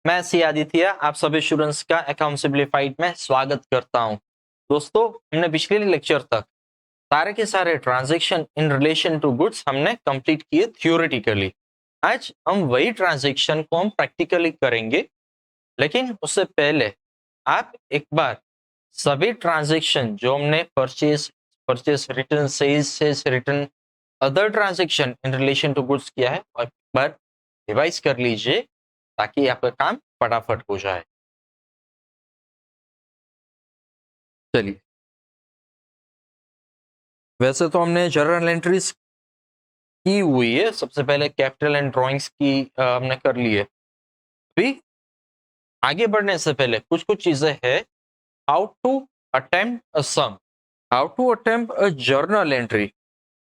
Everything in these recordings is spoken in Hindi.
मैं सी आदित्य आप सभी स्टूडेंट्स का अकाउंट सिंप्लीफाइड में स्वागत करता हूं। दोस्तों, हमने पिछले लेक्चर तक सारे के सारे transaction in relation to goods हमने कंप्लीट किए थ्योरेटिकली। आज हम वही ट्रांजैक्शन को हम प्रैक्टिकली करेंगे, लेकिन उससे पहले आप एक बार सभी ट्रांजैक्शन जो हमने purchase purchase return, sales return, other transaction in relation to goods किया है और एक बार रिवाइज कर लीजिए ताकि आपका काम फटाफट हो जाए। चलिए, वैसे तो हमने जर्नल एंट्रीज की हुई है। सबसे पहले कैपिटल एंड ड्राइंग्स की हमने कर ली है। अभी आगे बढ़ने से पहले कुछ कुछ चीजें हैं। How to attempt a sum, how to attempt a journal entry,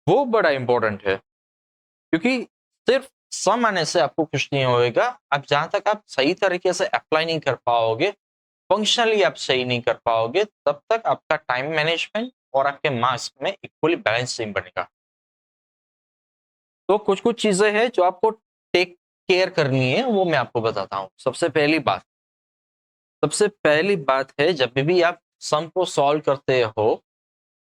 वो बड़ा इंपॉर्टेंट है, क्योंकि सिर्फ सम आने से आपको कुछ नहीं होएगा। आप जहां तक आप सही तरीके से अप्लाई नहीं कर पाओगे, फंक्शनली आप सही नहीं कर पाओगे, तब तक आपका टाइम मैनेजमेंट और आपके मार्क्स में इक्वली बैलेंस नहीं बनेगा। तो कुछ कुछ चीजें हैं जो आपको टेक केयर करनी है, वो मैं आपको बताता हूँ। सबसे पहली बात है, जब भी आप सम को सॉल्व करते हो,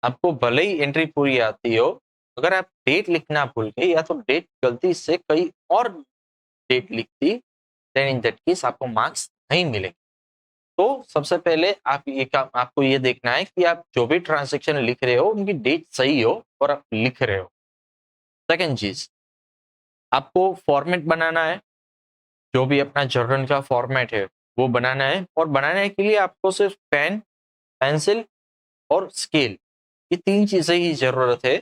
आपको भले ही एंट्री पूरी आती हो, अगर आप डेट लिखना भूल गए या तो डेट गलती से कई और डेट लिख दी, देन इन दैट केस आपको मार्क्स नहीं मिलेंगे। तो सबसे पहले आप ये काम आपको ये देखना है कि आप जो भी ट्रांजेक्शन लिख रहे हो उनकी डेट सही हो और आप लिख रहे हो। सेकंड चीज, आपको फॉर्मेट बनाना है। जो भी अपना जर्नल का फॉर्मेट है वो बनाना है, और बनाने के लिए आपको सिर्फ पेन, पेंसिल और स्केल, ये तीन चीजें की जरूरत है।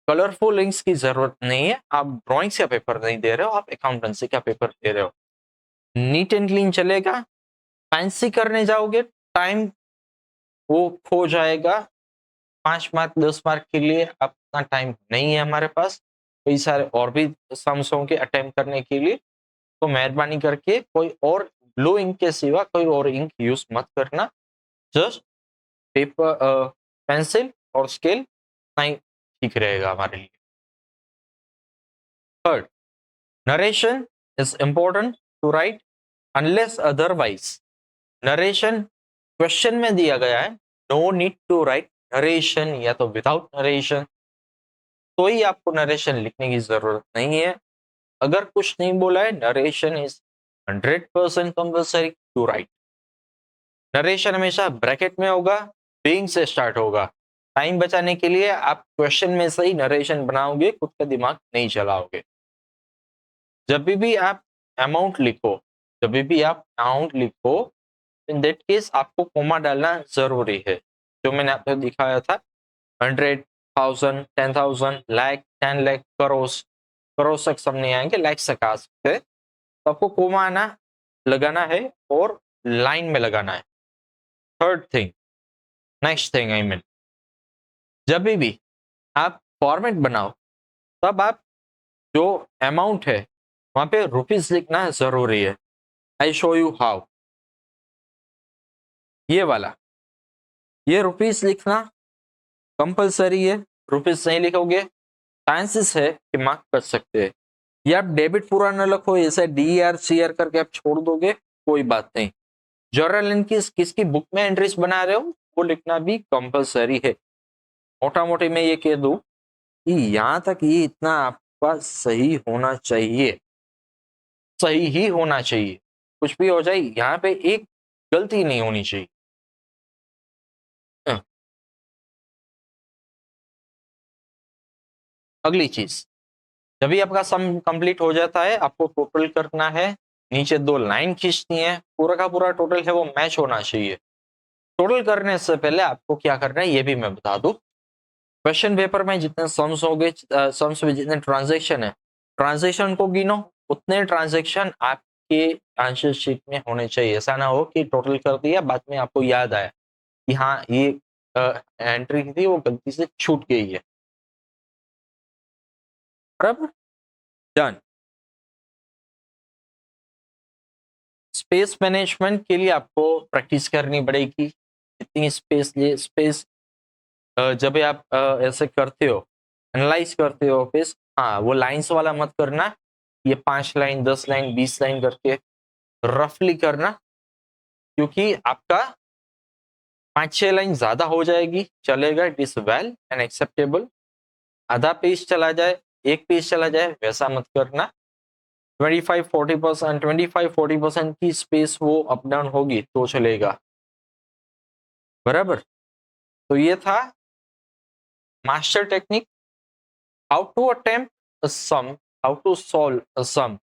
कलरफुल इंक्स की जरूरत नहीं है। आप ड्राइंग्स का पेपर नहीं दे रहे हो, आप अकाउंटेंसी का पेपर दे रहे हो। नीट एंड क्लीन चलेगा। फैंसी करने जाओगे, टाइम वो खो जाएगा। 5 मार्क 10 मार्क के लिए अपना टाइम नहीं है हमारे पास। कई सारे और भी सम्स होंगे अटेम्प्ट करने के लिए, तो मेहरबानी करके कोई और ब्लू इंक के सिवा कोई और इंक यूज मत करना। जस्ट पेपर, पेंसिल और स्केल नहीं ठीक रहेगा हमारे लिए। Third, narration is important to write unless otherwise. Narration question में दिया गया है, no need to write narration, या तो विदाउट नरेशन, तो ही आपको नरेशन लिखने की जरूरत नहीं है। अगर कुछ नहीं बोला है, narration is 100% compulsory to write. Narration हमेशा ब्रैकेट में होगा, बीइंग से स्टार्ट होगा। टाइम बचाने के लिए आप क्वेश्चन में से ही नरेशन बनाओगे, खुद का दिमाग नहीं चलाओगे। जब भी आप अमाउंट लिखो, इन दैट केस आपको कोमा डालना जरूरी है। जो मैंने आपको दिखाया था, 100,000, 10,000, लाख, 10 लाख, करोड़, करोड़ तक सब नहीं आएंगे, लाख तक आ सकते हैं। तो आपको कोमा आना लगाना है और लाइन में लगाना है। Third thing, next thing I mean, जब भी आप फॉर्मेट बनाओ, तब आप जो अमाउंट है वहां पे रुपीज लिखना जरूरी है। I show you how. ये वाला, ये रुपीज लिखना कंपलसरी है। रुपीज नहीं लिखोगे, चांसेस है कि मार्क बच सकते हैं। या आप डेबिट पूरा न लिखो, ऐसे डी आर सी आर करके आप छोड़ दोगे, कोई बात नहीं। जर्नल एंट्री किसकी बुक में एंट्रीज बना रहे हो, वो लिखना भी कंपलसरी है। मोटा मोटी मैं ये कह दूं कि यहाँ तक ये इतना आपका सही होना चाहिए, सही ही होना चाहिए। कुछ भी हो जाए, यहाँ पे एक गलती नहीं होनी चाहिए। अगली चीज, जब भी आपका सम कंप्लीट हो जाता है, आपको टोटल करना है। नीचे 2 लाइन खींचनी है, पूरा का पूरा टोटल है वो मैच होना चाहिए। टोटल करने से पहले आपको क्या करना है ये भी मैं बता दूं। क्वेश्चन पेपर में जितने सम्स हो गए, सम्स में जितने ट्रांजेक्शन है, ट्रांजेक्शन को गिनो। उतने ट्रांजेक्शन आपके आंसर शीट में होने चाहिए। ऐसा ना हो कि टोटल कर दिया, बाद में आपको याद आया कि हाँ ये एंट्री थी वो गलती से छूट गई है। बराबर, डन। स्पेस मैनेजमेंट के लिए आपको प्रैक्टिस करनी पड़ेगी। इतनी स्पेस ले स्पेस, जब आप ऐसे करते हो, एनालाइज करते हो फिर, हाँ वो लाइंस वाला मत करना, ये 5 लाइन 10 लाइन 20 लाइन करके। रफली करना, क्योंकि आपका 5-6 लाइन ज्यादा हो जाएगी, चलेगा, it is well and acceptable. आधा पेज चला जाए, एक पेज चला जाए, वैसा मत करना। 25-40%, 25-40% की स्पेस वो अप डाउन होगी तो चलेगा, बराबर। तो ये था master technique, how to attempt a sum, how to solve a sum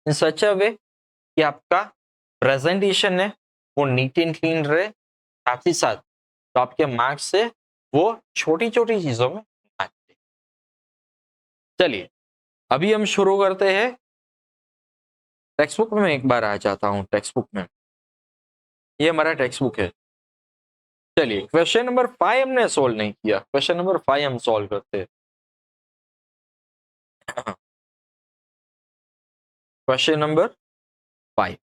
in such a way कि आपका प्रेजेंटेशन है वो नीट एंड क्लीन रहे, साथ ही साथ तो आपके मार्क्स से वो छोटी छोटी चीजों में ना गिरे। चलिए अभी हम शुरू करते हैं। टेक्स्ट बुक में एक बार आ जाता हूँ, टेक्स्ट बुक में, ये हमारा टेक्स्ट बुक है। चलिए क्वेश्चन नंबर 5 हमने सोल्व नहीं किया, क्वेश्चन नंबर 5 हम सोल्व करते हैं। Question number 5,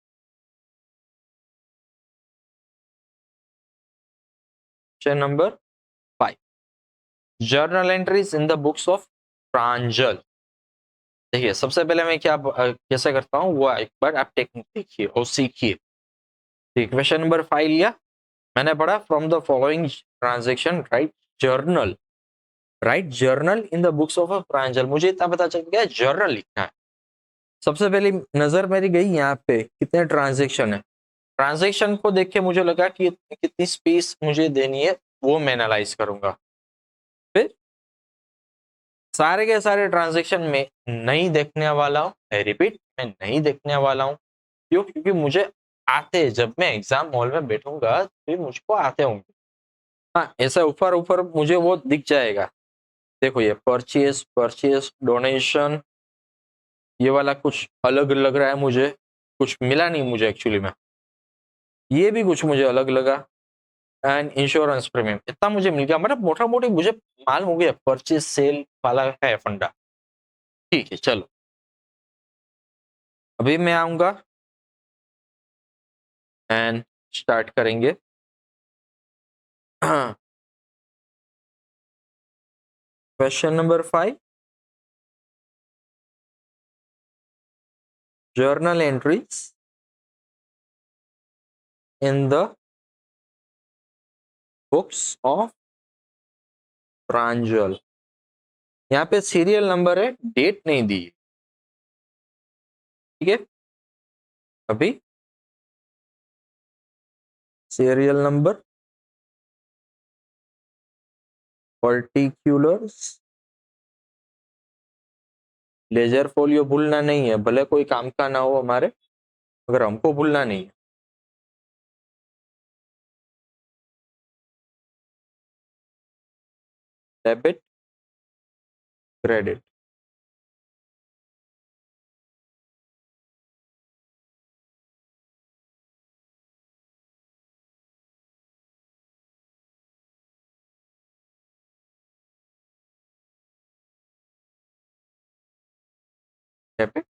question number 5, journal entries in the books of Pranjal. देखिए सबसे पहले मैं क्या कैसे करता हूँ वो एक बार आप टेक्निक देखिए और सीखिए। ठीक, क्वेश्चन नंबर 5 लिया मैंने, पढ़ा from the following transaction write journal in the books of Pranjal. मुझे इतना पता चल गया जर्नल लिखना है। सबसे पहले नजर मेरी गई यहाँ पे कितने ट्रांजेक्शन है, ट्रांजेक्शन को देख के मुझे लगा कि कितनी स्पेस मुझे देनी है, वो मैं एनालाइज करूंगा। फिर सारे के सारे ट्रांजेक्शन में नहीं देखने वाला हूँ, रिपीट मैं नहीं देखने वाला हूँ। क्यों? क्योंकि मुझे आते, जब मैं एग्जाम हॉल में बैठूंगा तो मुझको आते होंगे। हाँ ऐसा ऊपर ऊपर मुझे वो दिख जाएगा। देखो ये परचेस, डोनेशन, ये वाला कुछ अलग लग रहा है मुझे, कुछ मिला नहीं मुझे एक्चुअली में, ये भी कुछ मुझे अलग लगा। एंड इंश्योरेंस प्रीमियम इतना मुझे मिल गया, मतलब मोटा मोटी मुझे मालूम हो गया परचेज सेल वाला है फंडा। ठीक है चलो अभी मैं आऊंगा एंड स्टार्ट करेंगे। Question number 5, journal entries in the books of Pranjal. यहाँ पे सीरियल नंबर है, डेट नहीं दी, ठीक है। अभी serial number, particulars, ledger folio भूलना नहीं है, भले कोई काम का ना हो हमारे, अगर हमको भूलना नहीं है। Debit, credit, debit,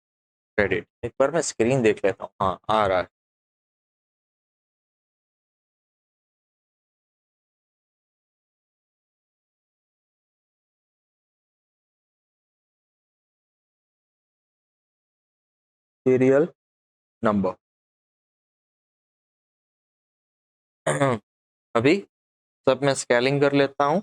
credit. एक बार मैं स्क्रीन देख लेता हूँ, हाँ आ रहा है। Serial number. अभी सब मैं स्केलिंग कर लेता हूँ।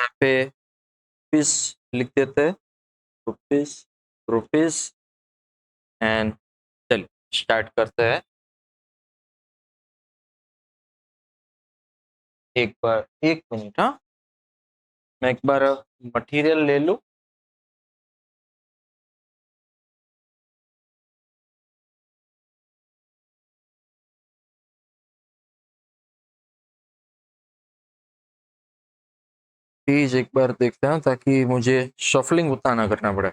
यहाँ पे रुपीस लिख देते हैं, रुपीस, रुपीस, एंड चलिए स्टार्ट करते हैं। एक बार, एक मिनट, हाँ मैं एक बार मटेरियल ले लूँ। प्लीज एक बार देखते हैं ताकि मुझे शफलिंग उतना ना करना पड़े।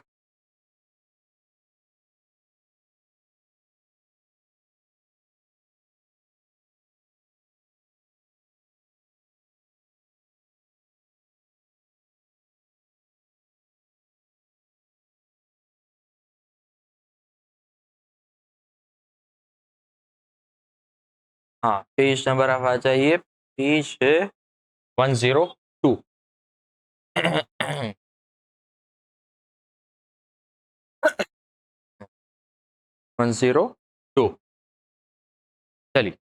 हाँ पेज नंबर आप आ जाइए, पेज है 102। 102। चलिए,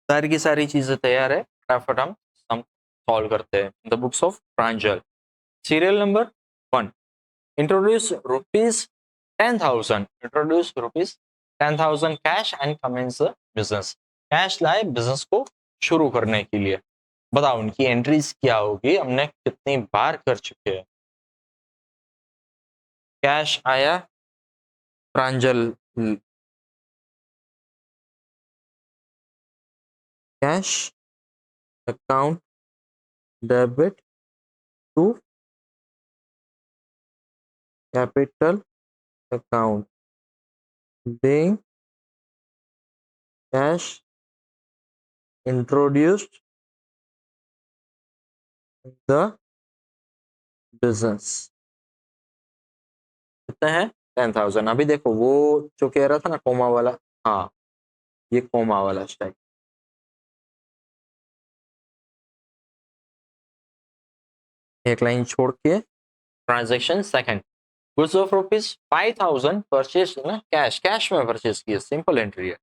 सारी की सारी चीजें तैयार है, फटाफट हम सॉल्व करते हैं। The books of Pranjal, serial number 1, introduce rupees 10,000, introduce rupees 10,000 cash and commence business, cash लाए बिजनेस को शुरू करने के लिए। बताओ उनकी एंट्रीज क्या होगी, हमने कितनी बार कर चुके हैं। कैश आया Pranjal, cash account debit to capital account, being cash introduced in the business। कितने हैं? 10,000। अभी देखो वो जो कह रहा था ना कोमा वाला, हाँ ये कोमा वाला स्टाइल। एक लाइन छोड़ के transaction second, goods of rupees 5,000 purchase ना कैश, कैश में परचेज किए, सिंपल एंट्री है।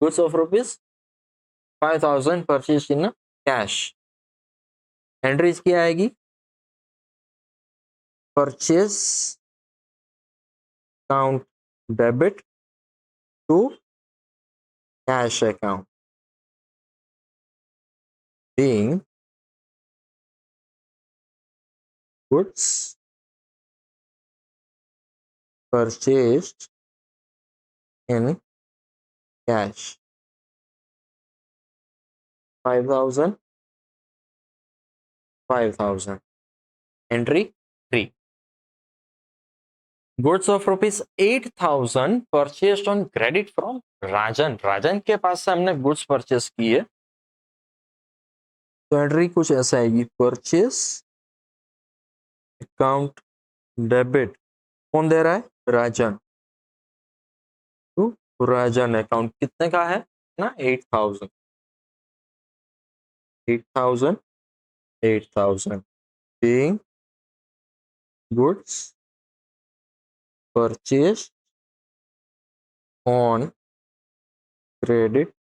Goods of rupees 5,000 purchase in cash, entries क्या आएगी? Purchase account debit to cash account, being goods purchased in cash, 5,000 5,000, entry 3। Goods of rupees 8,000 purchased on credit from Rajan, Rajan के पास से हमने गुड्स परचेस किए, तो एंट्री कुछ ऐसा आएगी, परचेस अकाउंट डेबिट, कौन दे रहा है? राजन, तो राजन अकाउंट कितने का है ना? 8,000, 8,000, 8,000, being goods purchased on credit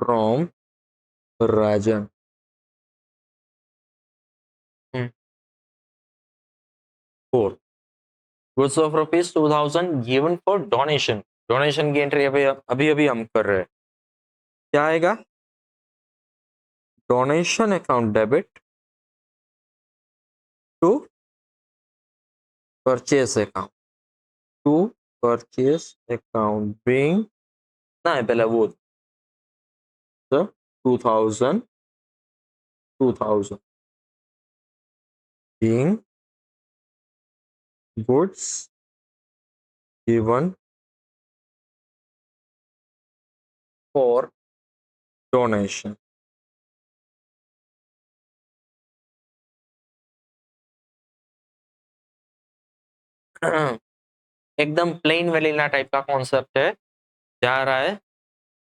from Rajan. 4, goods of rupees 2,000 given for donation, donation की एंट्री अभी अभी हम कर रहे हैं, क्या आएगा? Donation account debit to purchase account, to purchase account, being ना है पहले वो 2,000, 2,000, being goods given for donation। एकदम प्लेन वेलिना टाइप का कॉन्सेप्ट है, जा रहा है,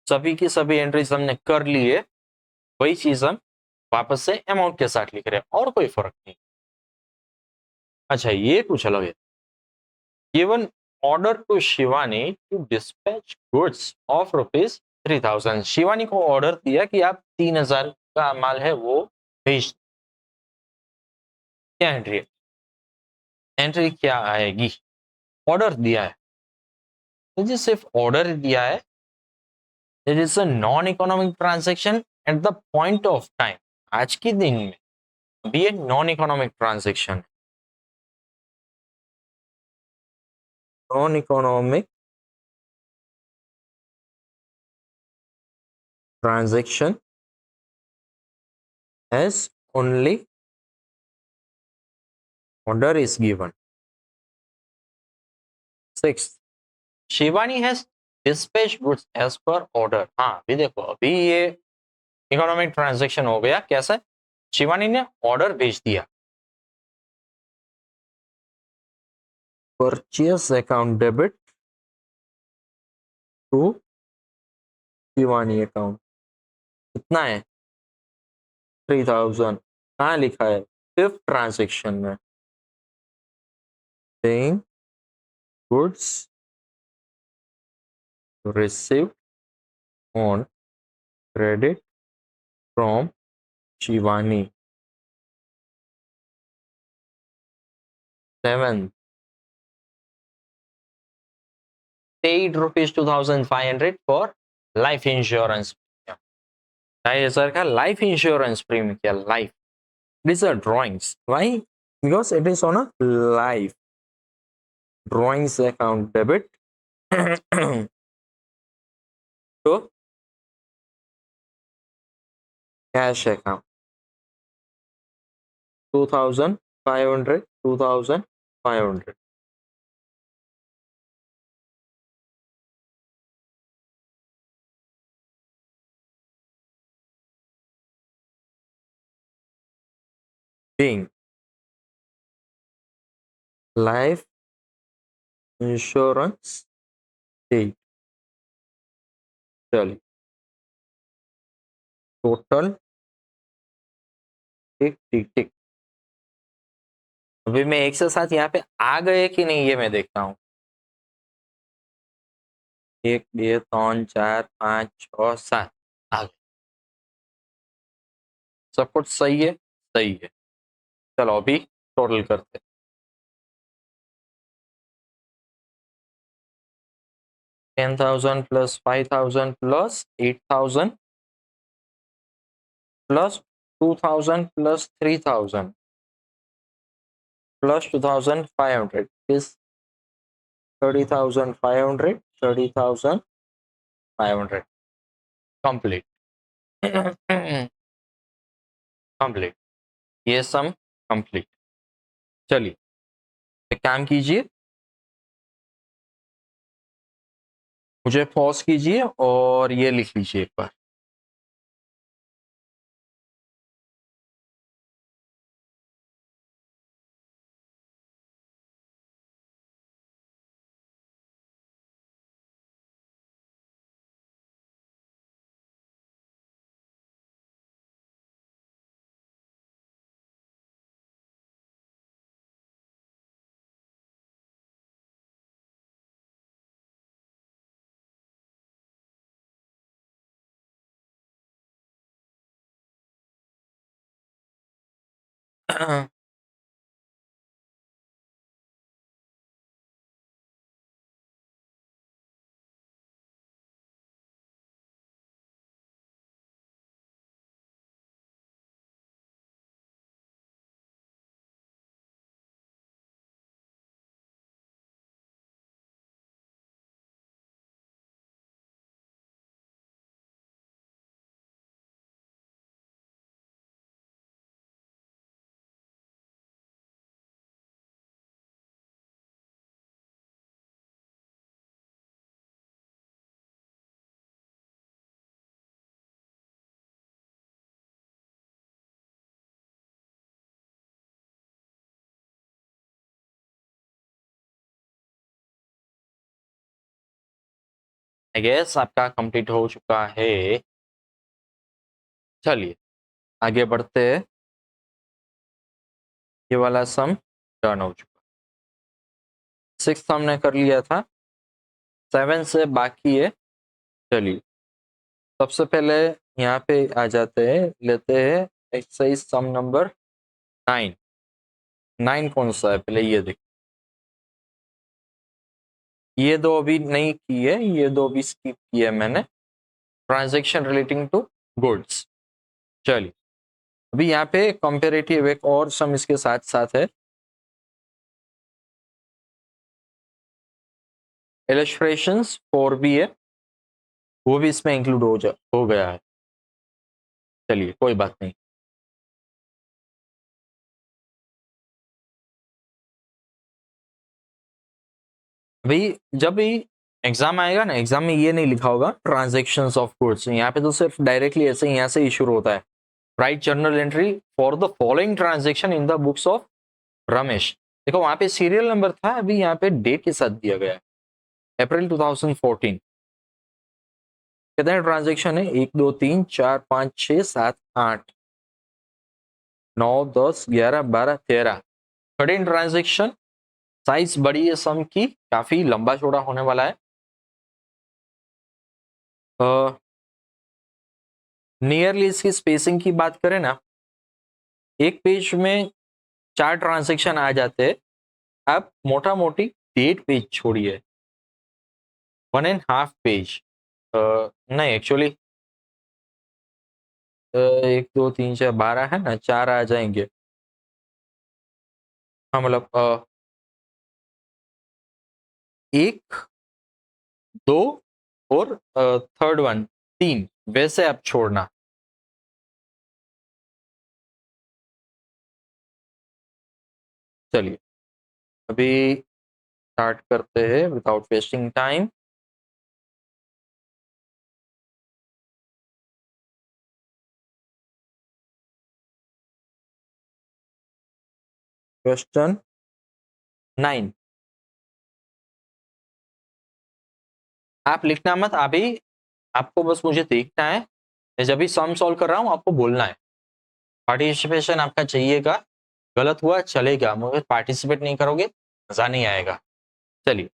सभी की सभी एंट्रीज हमने कर ली है, वही चीज हम वापस से अमाउंट के साथ लिख रहे हैं, और कोई फर्क नहीं। अच्छा ये कुछ अलग है, given order to Shivani to dispatch goods of rupees 3,000, Shivani को ऑर्डर दिया कि आप 3,000 का माल है वो भेज, क्या एंट्री है? एंट्री क्या आएगी? ऑर्डर दिया है, तो जी सिर्फ ऑर्डर दिया है, it is a non economic transaction at the point of time, आज के दिन में भी एक non economic transaction, non economic transaction as only order is given। 6, Shivani has dispatched goods as per order। हाँ अभी देखो, अभी ये इकोनॉमिक ट्रांजेक्शन हो गया, कैसे? शिवानी ने ऑर्डर भेज दिया, purchase account debit to Shivani account, कितना है? 3000 कहाँ लिखा है? फिफ्थ ट्रांजेक्शन में, paying goods received on credit from Shivani. 7 paid rupees 2500 for life insurance. 2,500 का लाइफ इंश्योरेंस प्रीमियम किया। Life, these are drawings. Why? Because it is on a live drawings account debit to cash account. 2,500, 2,500. Being life insurance date. चलिए, टोटल टिक टिक टिक। अभी मैं एक से साथ यहाँ पे आ गए कि नहीं ये मैं देखता हूँ। 1 2 3 4 5 6 7 आ गए। सब कुछ सही है, सही है। चलो अभी टोटल करते हैं। 10,000 plus 5,000 plus 8,000 plus 2,000 plus 3,000 plus 2,500 is 30,500, 30,500 complete। Complete, ये सम कंप्लीट। चलिए एक काम कीजिए, मुझे पॉज कीजिए और ये लिख लीजिए एक बार। आई गेस आपका कंप्लीट हो चुका है। चलिए आगे बढ़ते हैं। ये वाला सम डन हो चुका। 6 हमने कर लिया था, 7 से बाकी है। चलिए सबसे पहले यहाँ पे आ जाते हैं, लेते हैं एक्सरसाइज सम नंबर 9। 9 कौन सा है पहले ये देख। ये दो अभी नहीं की है, ये दो अभी स्किप किया है मैंने। Transaction relating to goods. चलिए अभी यहाँ पे कंपेरेटिव एक और सम इसके साथ साथ है। इलस्ट्रेशंस 4 भी है, वो भी इसमें इंक्लूड हो गया है। चलिए कोई बात नहीं। अभी जब भी एग्जाम आएगा ना, एग्जाम में ये नहीं लिखा होगा ट्रांजैक्शंस ऑफ गुड्स, यहाँ पे तो सिर्फ डायरेक्टली ऐसे यहाँ से ही शुरू होता है। Right journal entry for the following transaction in the books of Ramesh. देखो वहां पे सीरियल नंबर था, अभी यहाँ पे डेट के साथ दिया गया है, अप्रैल 2014। कितने ट्रांजैक्शन है? 1 2 3 4 5 6 7 8। 9, 10, 11, 12, 13 13 ट्रांजेक्शन। साइज बड़ी है सम की, काफी लंबा चौड़ा होने वाला है। नियरली इसकी स्पेसिंग की बात करें ना, एक पेज में 4 ट्रांजेक्शन आ जाते हैं। आप मोटा मोटी 8 पेज छोड़िए, 1.5 पेज। नहीं एक्चुअली 1, 2, 3, 4, 12 है ना, 4 आ जाएंगे। हाँ मतलब 1, 2 और थर्ड वन 3, वैसे आप छोड़ना। चलिए अभी स्टार्ट करते हैं विदाउट वेस्टिंग टाइम। क्वेश्चन 9। आप लिखना मत अभी, आपको बस मुझे देखना है। मैं जब भी सम सॉल्व कर रहा हूँ आपको बोलना है। पार्टिसिपेशन आपका चाहिएगा। गलत हुआ चलेगा, मगर पार्टिसिपेट नहीं करोगे मजा नहीं आएगा। चलिए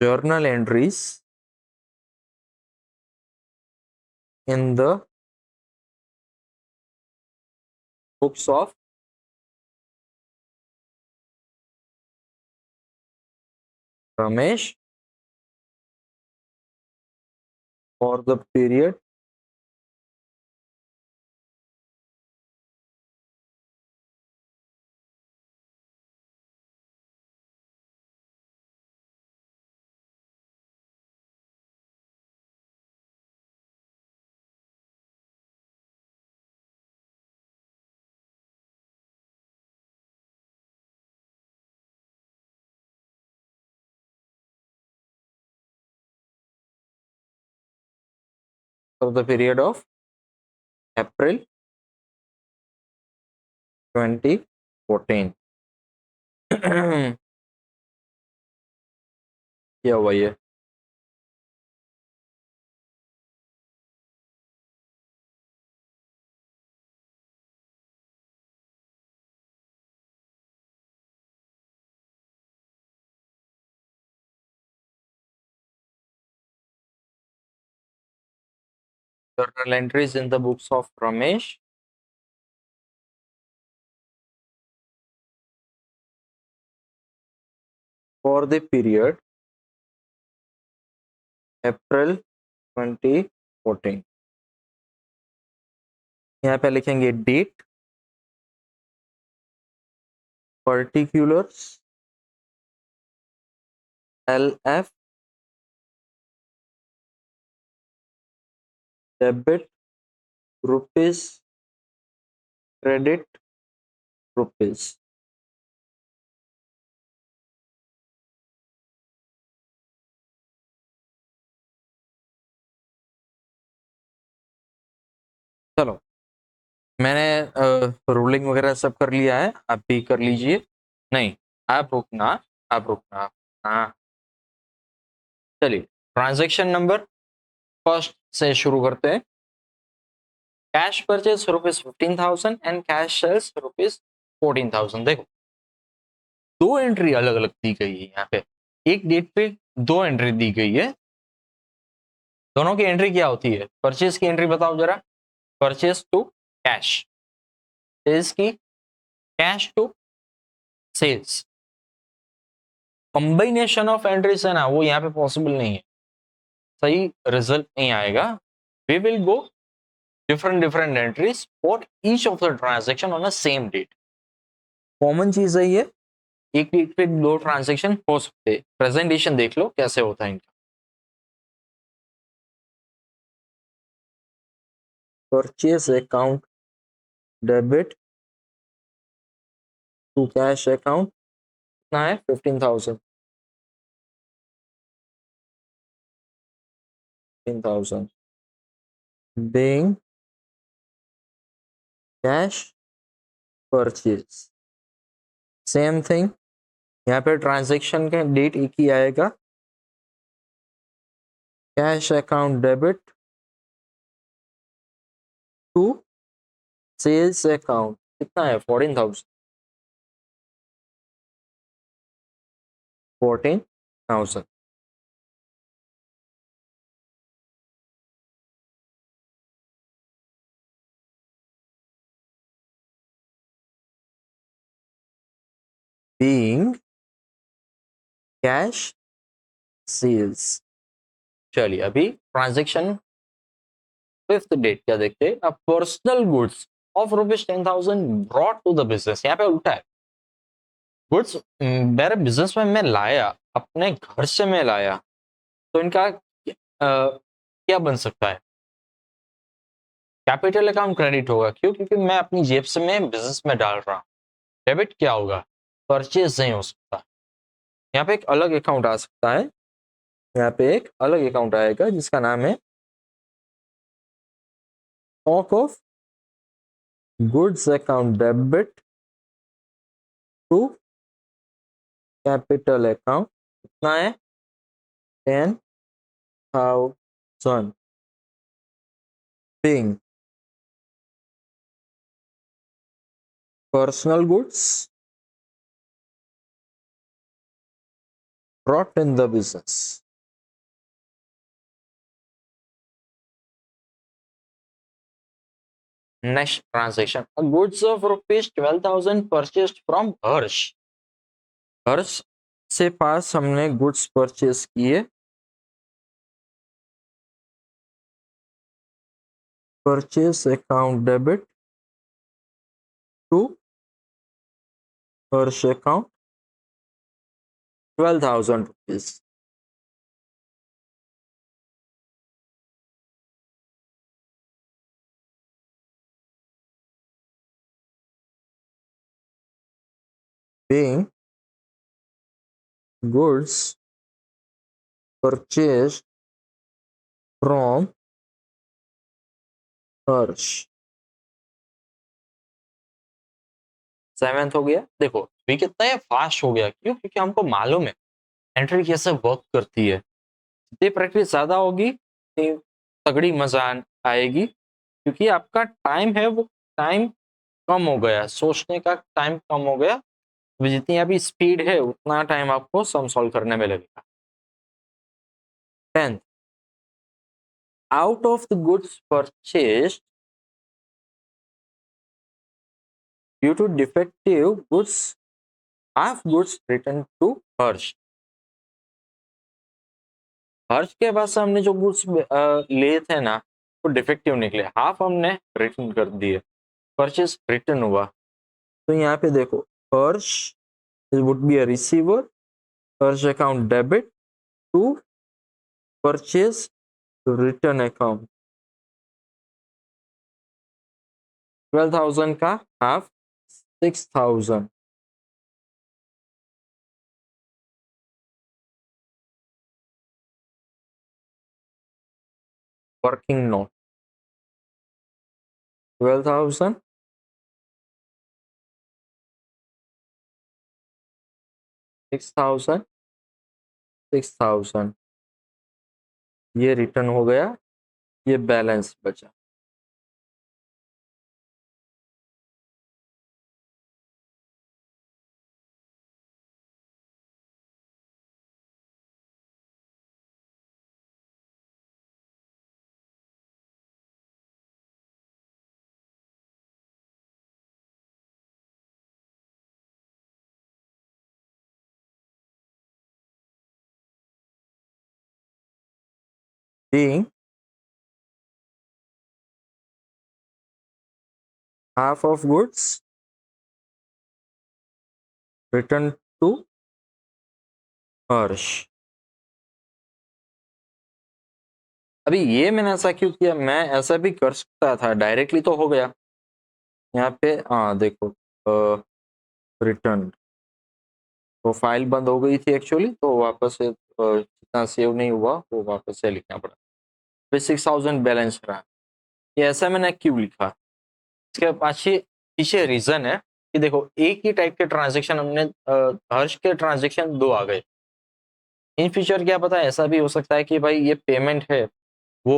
journal entries in the books of Ramesh for the period of April 2014। क्या हुआ ये? Journal entries in the books of Ramesh for the period April 2014। यहाँ पे लिखेंगे date, particulars, LF, debit rupees, credit rupees. चलो मैंने रूलिंग वगैरह सब कर लिया है, आप भी कर लीजिए। नहीं, आप रुकना, आप रुकना। हाँ चलिए, ट्रांजैक्शन नंबर फर्स्ट से शुरू करते हैं। Cash purchase ₹15,000 and cash sales ₹14,000। देखो दो एंट्री अलग अलग दी गई है यहाँ पे, एक डेट पे दो एंट्री दी गई है। दोनों की एंट्री क्या होती है? परचेज की एंट्री बताओ जरा। परचेज टू कैश, सेल्स की cash to sales. Combination of entries है ना, वो यहाँ पे पॉसिबल नहीं है, सही रिजल्ट नहीं आएगा। We will go different entries for each of the transaction on the same date। Common चीज है ये, एक डेट पे दो ट्रांजेक्शन हो सकते हैं। प्रेजेंटेशन देख लो कैसे होता है इनका। Purchase account debit to cash account कितना है? 15,000। 15,000 being cash purchase. Same thing यहाँ पे ट्रांजेक्शन का डेट एक ही आएगा, cash account debit to sales account कितना है 14,000 14,000 being कैश सेल्स। चलिए अभी ट्रांजेक्शन फिफ्थ डेट क्या देखते हैं, a personal goods of ₹10,000 brought to the business. यहाँ पे उल्टा है, गुड्स मेरे बिजनेस में मैं लाया, अपने घर से मैं लाया, तो इनका क्या बन सकता है, कैपिटल अकाउंट क्रेडिट होगा। क्यों? क्योंकि मैं अपनी जेब से मैं बिजनेस में डाल रहा हूँ। डेबिट क्या होगा, परचेज नहीं हो सकता। यहाँ पे एक अलग अकाउंट आ सकता है, यहाँ पे एक अलग अकाउंट आएगा जिसका नाम है stock of goods account debit to capital account. कितना है 10,000 being personal goods brought in the business। Next transaction, a goods of ₹12,000 purchased from हर्ष। हर्ष से पास हमने गुड्स परचेज किए, purchase account debit to Harsh account ₹12,000। being goods purchased from Harsh. Seventh हो गया। देखो भी कितना ये फास्ट हो गया, क्यों? क्योंकि हमको मालूम है एंट्री कैसे वर्क करती है। जितनी प्रैक्टिस ज्यादा होगी तगड़ी मजा आएगी, क्योंकि आपका टाइम है वो टाइम कम हो गया, सोचने का टाइम कम हो गया। जितनी अभी स्पीड है उतना टाइम आपको सम सॉल्व करने में लगेगा। 10th, out of the goods purchased due to defective goods, half goods return to Harsh. Harsh के पास हमने जो गुड्स लिए थे ना वो डिफेक्टिव निकले, हाफ हमने रिटर्न कर दिए, परचेस रिटर्न हुआ। तो यहाँ पे देखो Harsh would be a receiver, Harsh account debit to purchase return account. 12,000 का हाफ 6,000। वर्किंग नोट 12,000 6,000 6,000 ये रिटर्न हो गया, ये बैलेंस बचा। being half of goods returned to हर्ष। अभी ये मैंने ऐसा क्यों किया, मैं ऐसा भी कर सकता था, डायरेक्टली तो हो गया। यहाँ पे हाँ देखो रिटर्न, तो फाइल बंद हो गई थी एक्चुअली, तो वापस से जितना सेव नहीं हुआ वो वापस से लिखना पड़ा। फिर 6,000 बैलेंस रहा। ये ऐसा मैंने क्यों लिखा, इसके पीछे पीछे रीजन है कि देखो एक ही टाइप के ट्रांजेक्शन हमने हर्ष के ट्रांजेक्शन दो आ गए, इन फ्यूचर क्या पता ऐसा भी हो सकता है कि भाई ये पेमेंट है वो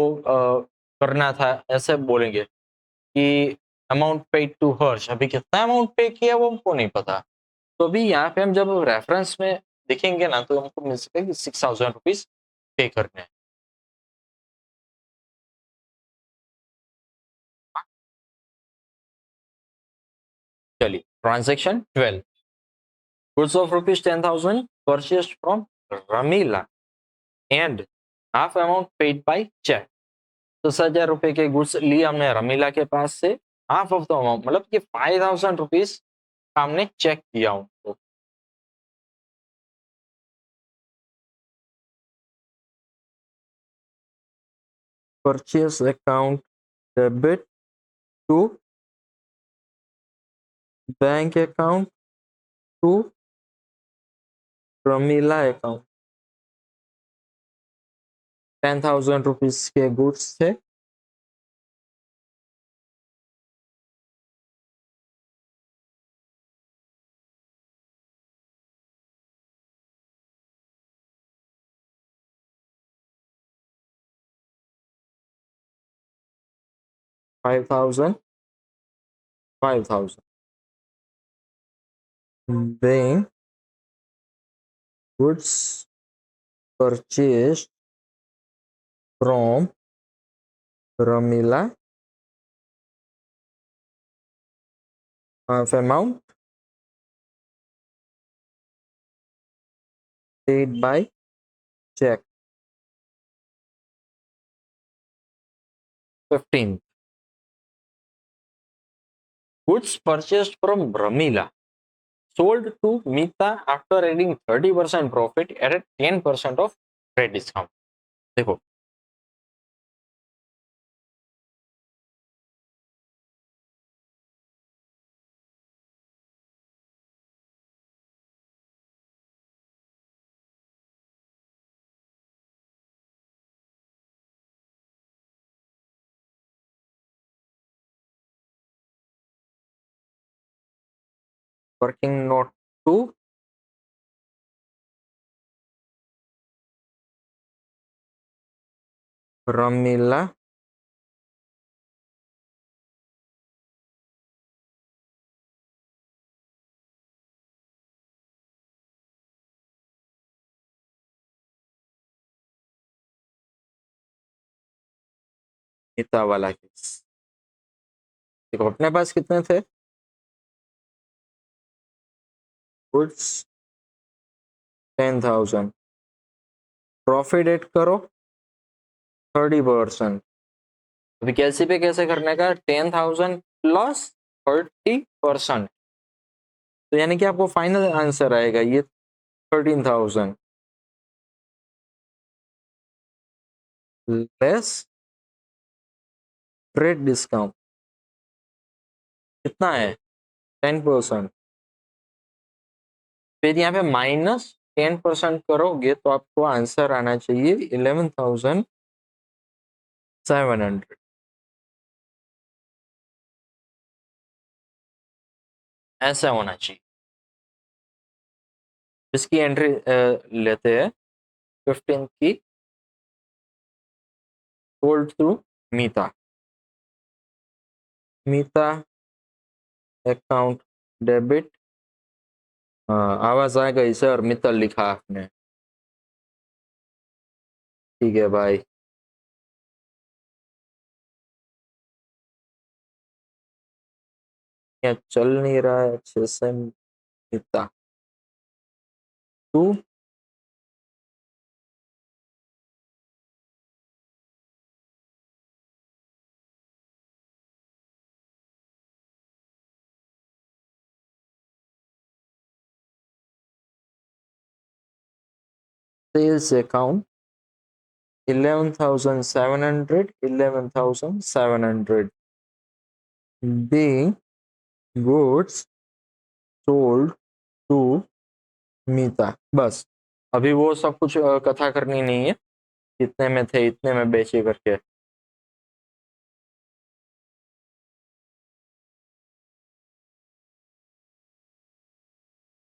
करना था, ऐसे बोलेंगे कि अमाउंट पेड टू हर्ष, अभी कितना अमाउंट पे किया वो हमको नहीं पता। तो अभी यहाँ पे हम जब रेफरेंस में देखेंगे ना तो हमको मिल सकेगा कि 6000 रुपीज पे करने हैं। चलिए transaction 12, goods of rupees 10,000 purchased from Ramila and half amount paid by cheque. 10,000 रुपए के गुड्स लिए हमने रमीला के पास से, हाफ ऑफ द अमाउंट मतलब कि 5,000 रुपीज हमने चेक किया उनको। Purchase account debit to bank account to Ramila account. 10,000 rupees के गुड्स थे, 5,000, 5,000 being goods purchased from Ramila, half amount paid by check। 15, goods purchased from Ramila sold to Mita after adding 30% profit at a 10% of trade discount। देखो working note 2, Ramila Mita वाला केस। देखो अपने पास कितने थे, गुड्स 10,000, प्रॉफिट एड करो 30%। अभी कैसे पे कैसे करने का, 10,000 प्लस 30%, तो यानी कि आपको फाइनल आंसर आएगा ये 13,000 लेस ट्रेड डिस्काउंट कितना है 10%। फिर यहाँ पे -10% करोगे तो आपको आंसर आना चाहिए 11,700। ऐसा होना चाहिए। इसकी एंट्री लेते हैं 15 की, सोल्ड थ्रू मीता, मीता अकाउंट डेबिट। आवाज आ गई सर, मित्तल लिखा आपने, ठीक है भाई। यहाँ चल नहीं रहा है अच्छे से, Mita to sales account 11,700, 11,700 being goods sold to Mita. बस अभी वो सब कुछ कथा करनी नहीं है, इतने में थे इतने में बेचे करके।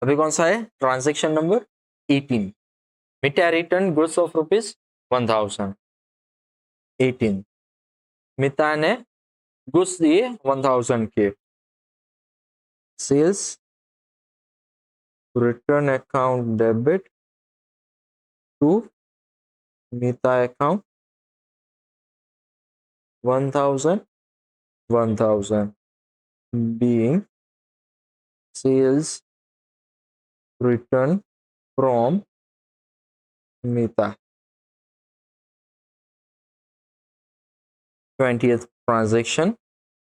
अभी कौन सा है transaction number 18। Mita return goods of rupees 1000. 18. Mita ने गुड्स दिए 1000 के. Sales return account debit to Mita account 1000 1000 being sales return from Mita. 20th transaction.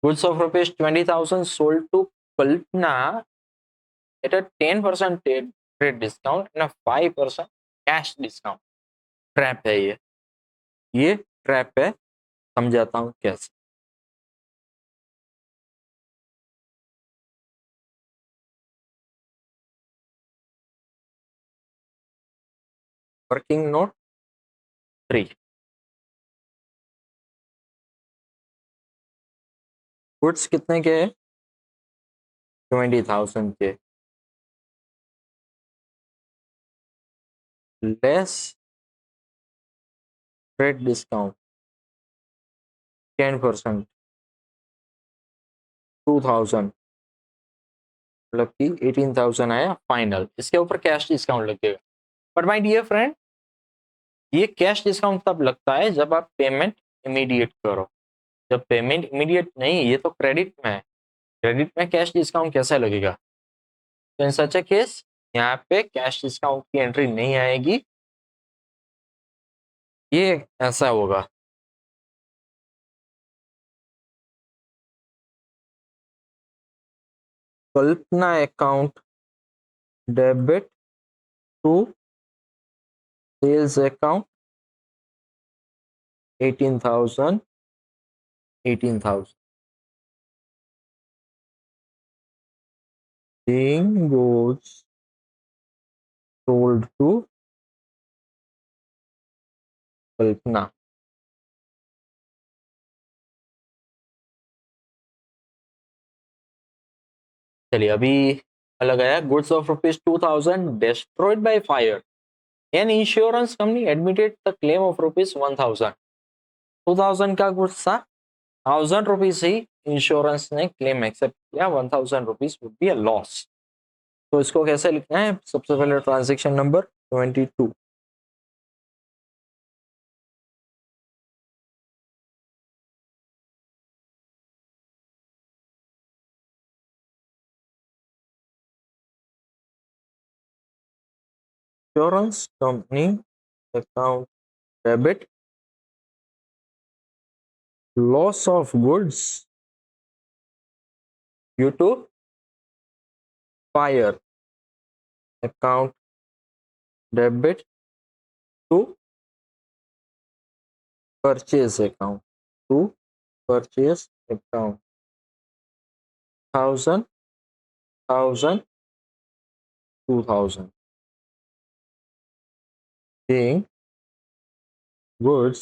Goods of rupees 20,000 sold to Kalpana at a 10% trade discount and a 5% cash discount. Trap है ये ट्रैप है. समझाता हूं कैसे. Working note 3. गुड्स कितने के है? 20,000 के. लेस ट्रेड डिस्काउंट 10%, 2000 मतलब कि 18,000 आया फाइनल. इसके ऊपर कैश डिस्काउंट लगेगा. बट माय डियर फ्रेंड, ये कैश डिस्काउंट तब लगता है जब आप पेमेंट इमीडिएट करो. जब पेमेंट इमीडिएट नहीं, ये तो क्रेडिट में है. क्रेडिट में कैश डिस्काउंट कैसा लगेगा? तो इन सच ए केस यहाँ पे कैश डिस्काउंट की एंट्री नहीं आएगी. ये ऐसा होगा. Kalpana account debit to sales account 18,000 18,000 being goods sold to Kalpana. चलिए अभी अलग आया. Goods of rupees 2000 destroyed by fire. An insurance company admitted the claim of rupees 1000. 2000 का गुड्स था. 1000 रुपीज ही इंश्योरेंस ने क्लेम एक्सेप्ट किया. 1000 rupees would be a loss. तो इसको कैसे लिखना है? सबसे पहले transaction number 22. Insurance company account debit loss of goods due to fire account debit to purchase account 1000 1000 2000 being goods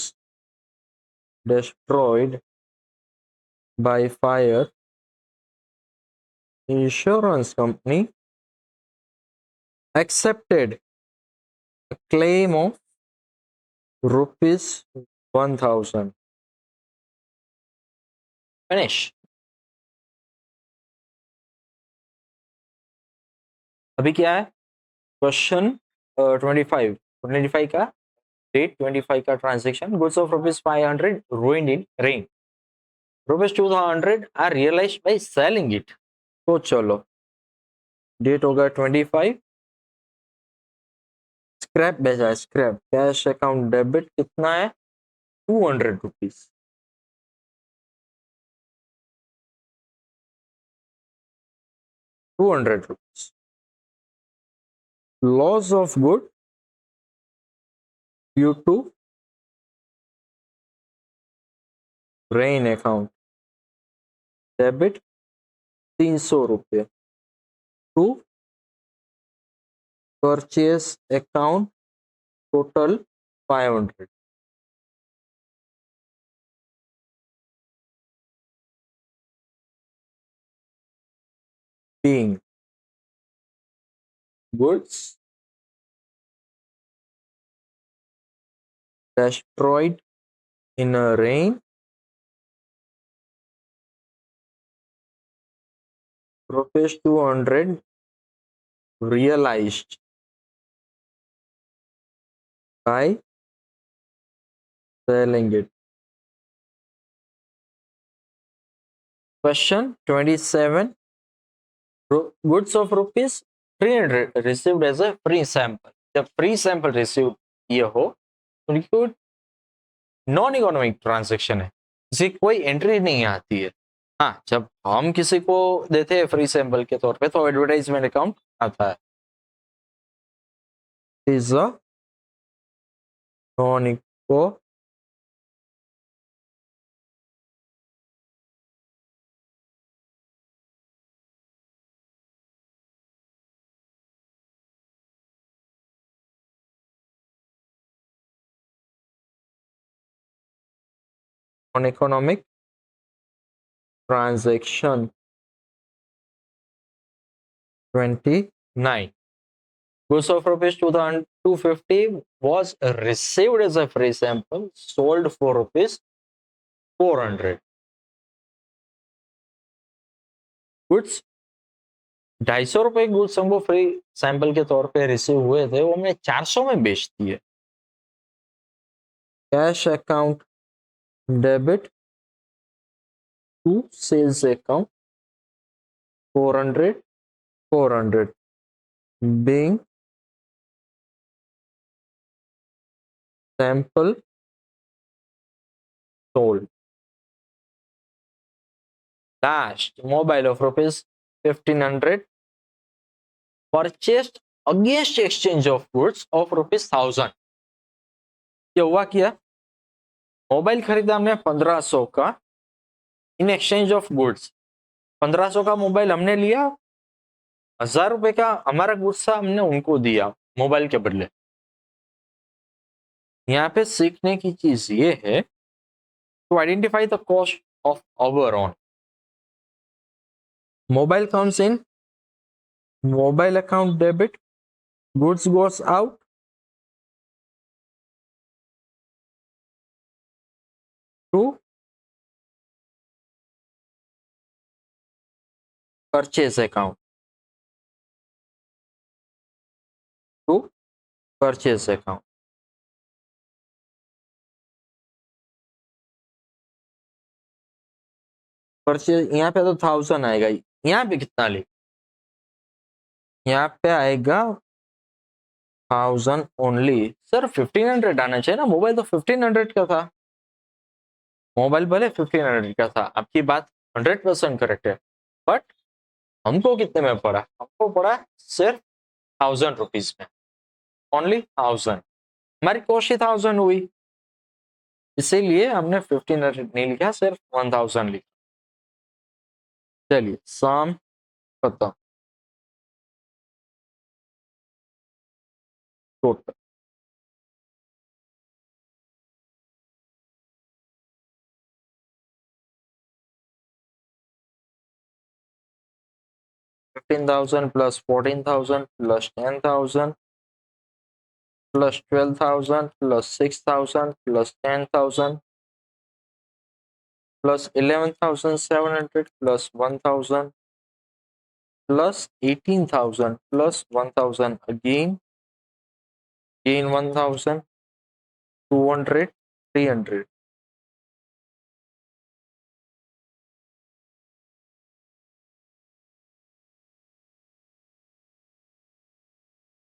destroyed by fire. Insurance company accepted a claim of rupees 1000. Finish. अभी क्या है? क्वेश्चन 25 का डेट 25 का transaction. Goods of rupees 500 ruined in rain. Rupees 200 are realise by selling it. तो चलो डेट होगा 25. स्क्रैप भेजा है. स्क्रैप कैश अकाउंट डेबिट कितना है? 200 rupees. ₹200. Loss of good due to rain account debit 300 रुपये to purchase account total 500. being goods destroyed in a rain, rupees 200 realized by selling it. Question 27. Goods of rupees 300 received as a free sample. जब free sample receive ये हो तो उनको नॉन इकोनॉमिक ट्रांजेक्शन है, इसे कोई एंट्री नहीं आती है। हाँ, जब हम किसी को देते हैं फ्री सैंपल के तौर पे तो एडवर्टाइजमेंट अकाउंट आता है। Is a non economic transaction. 29. Goods of rupees 250 was received as a free sample, sold for rupees 400. Goods 250 goods हमको फ्री सैंपल के तौर पे रिसीव हुए थे, वो हमने 400 में बेच दिए। Cash account debit to sales account 400 being sample sold. Last, mobile of rupees 1500 purchased against exchange of goods of rupees 1000. ये हुआ क्या, मोबाइल खरीदा हमने 1500 का इन एक्सचेंज ऑफ गुड्स। 1500 का मोबाइल हमने लिया, 1000 रुपए का हमारा गुड्स था, हमने उनको दिया मोबाइल के बदले। यहाँ पे सीखने की चीज ये है to identify the cost of our own. Mobile comes in, mobile account debit, goods goes out, to purchase account, to purchase account. Purchase यहाँ पे तो 1000 आएगा, यहाँ पे कितना ले, यहाँ पे आएगा 1000 ओनली। सर 1500 आना चाहिए ना, मोबाइल तो 1500 का था। मोबाइल भले 1500 का था, आपकी बात 100% करेक्ट है, बट हमको कितने में पड़ा, हमको पड़ा सिर्फ 1000 रुपीज में, ओनली 1000। हमारी कॉस्ट ही 1000 हुई, इसीलिए हमने 1500 नहीं लिखा, सिर्फ 1000 लिखा। चलिए सम खत्म, total $15,000 plus 14,000 plus 10,000 plus 12,000 plus 6,000 plus 10,000 plus 11,700 plus 1,000 plus 18,000 plus 1,000 again 1,000 200 300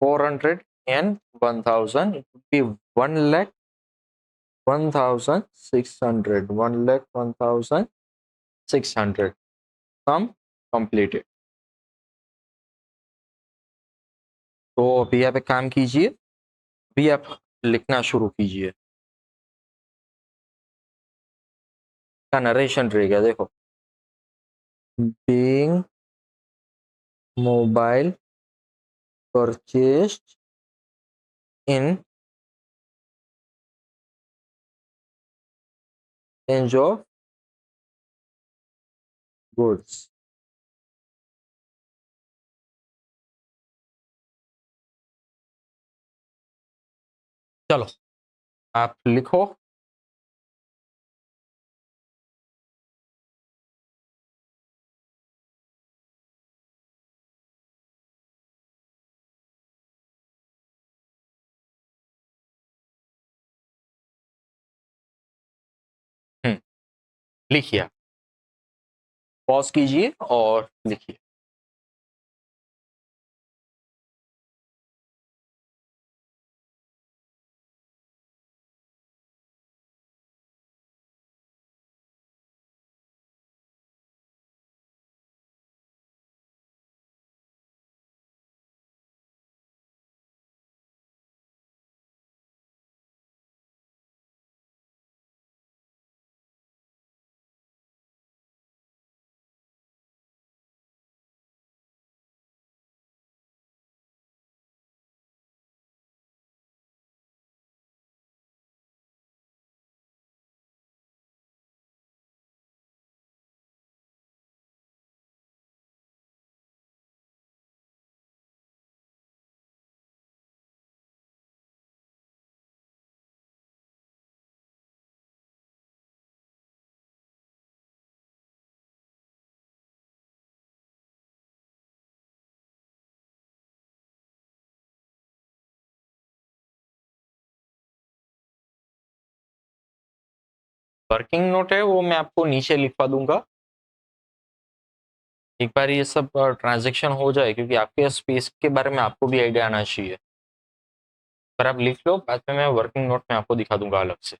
400 and 1,000, it would be 1 lakh 1,600, 1 lakh 1,600. Sum completed. तो अभी आप एक काम कीजिए, अभी आप लिखना शुरू कीजिए, का नरेशन रहेगा। देखो, being mobile purchased in exchange of goods. चलो आप लिखो। लिखिए, पॉज कीजिए और लिखिए। वर्किंग नोट है वो मैं आपको नीचे लिखवा दूंगा। एक बार ये सब ट्रांजैक्शन हो जाए, क्योंकि आपके स्पेस के बारे में आपको भी आइडिया आना चाहिए। पर आप लिख लो, बाद में मैं वर्किंग नोट में आपको दिखा दूंगा अलग से।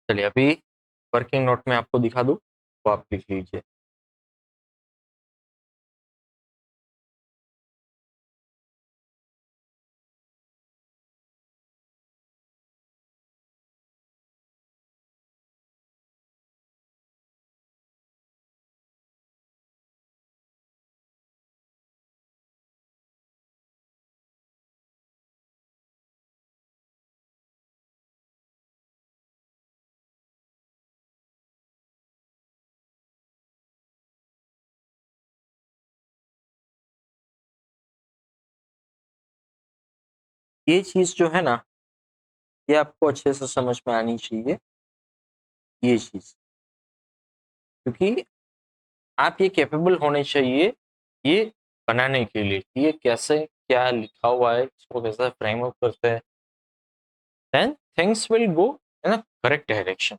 चलिए अभी वर्किंग नोट में आपको दिखा दूँ, तो आप लिख लीजिए। ये चीज़ जो है ना, ये आपको अच्छे से समझ में आनी चाहिए, ये चीज़। क्योंकि आप ये कैपेबल होने चाहिए ये बनाने के लिए, कि ये कैसे क्या लिखा हुआ है, इसको कैसे फ्रेम अप करते हैं, then things will go in a correct direction.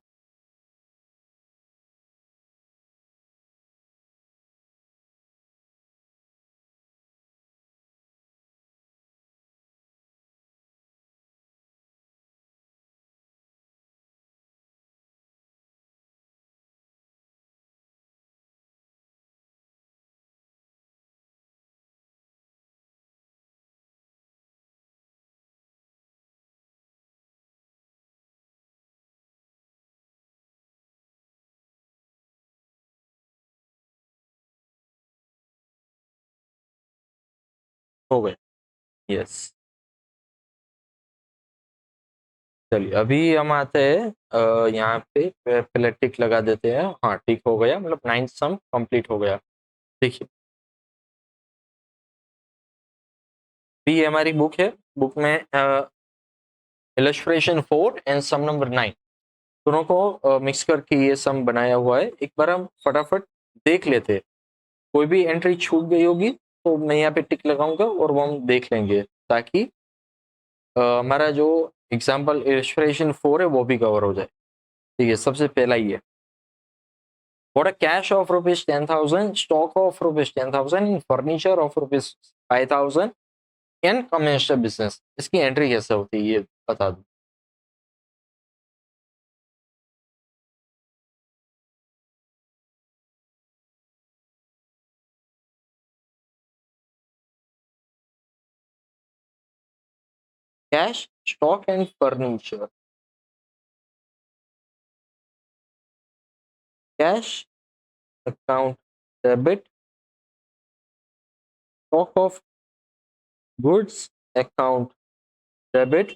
हो गया। यस, चलिए अभी हम आते हैं यहाँ पे पहले टिक लगा देते हैं। हाँ टिक हो गया, मतलब 9th सम कंप्लीट हो गया। देखिए ये हमारी बुक है, बुक में इलस्ट्रेशन 4 एंड सम नंबर 9 दोनों को मिक्स करके ये सम बनाया हुआ है। एक बार हम फटाफट देख लेते हैं, कोई भी एंट्री छूट गई होगी तो मैं यहाँ पे टिक लगाऊंगा और वो हम देख लेंगे, ताकि हमारा जो एग्जाम्पल इलस्ट्रेशन 4 है वो भी कवर हो जाए। ठीक है, सबसे पहला ही है, what a cash of rupees 10,000, stock of rupees 10,000 in furniture of rupees 5,000 and commenced a business। इसकी एंट्री कैसे होती है ये बता दो। Cash, stock and furniture. Cash account debit, stock of goods account debit,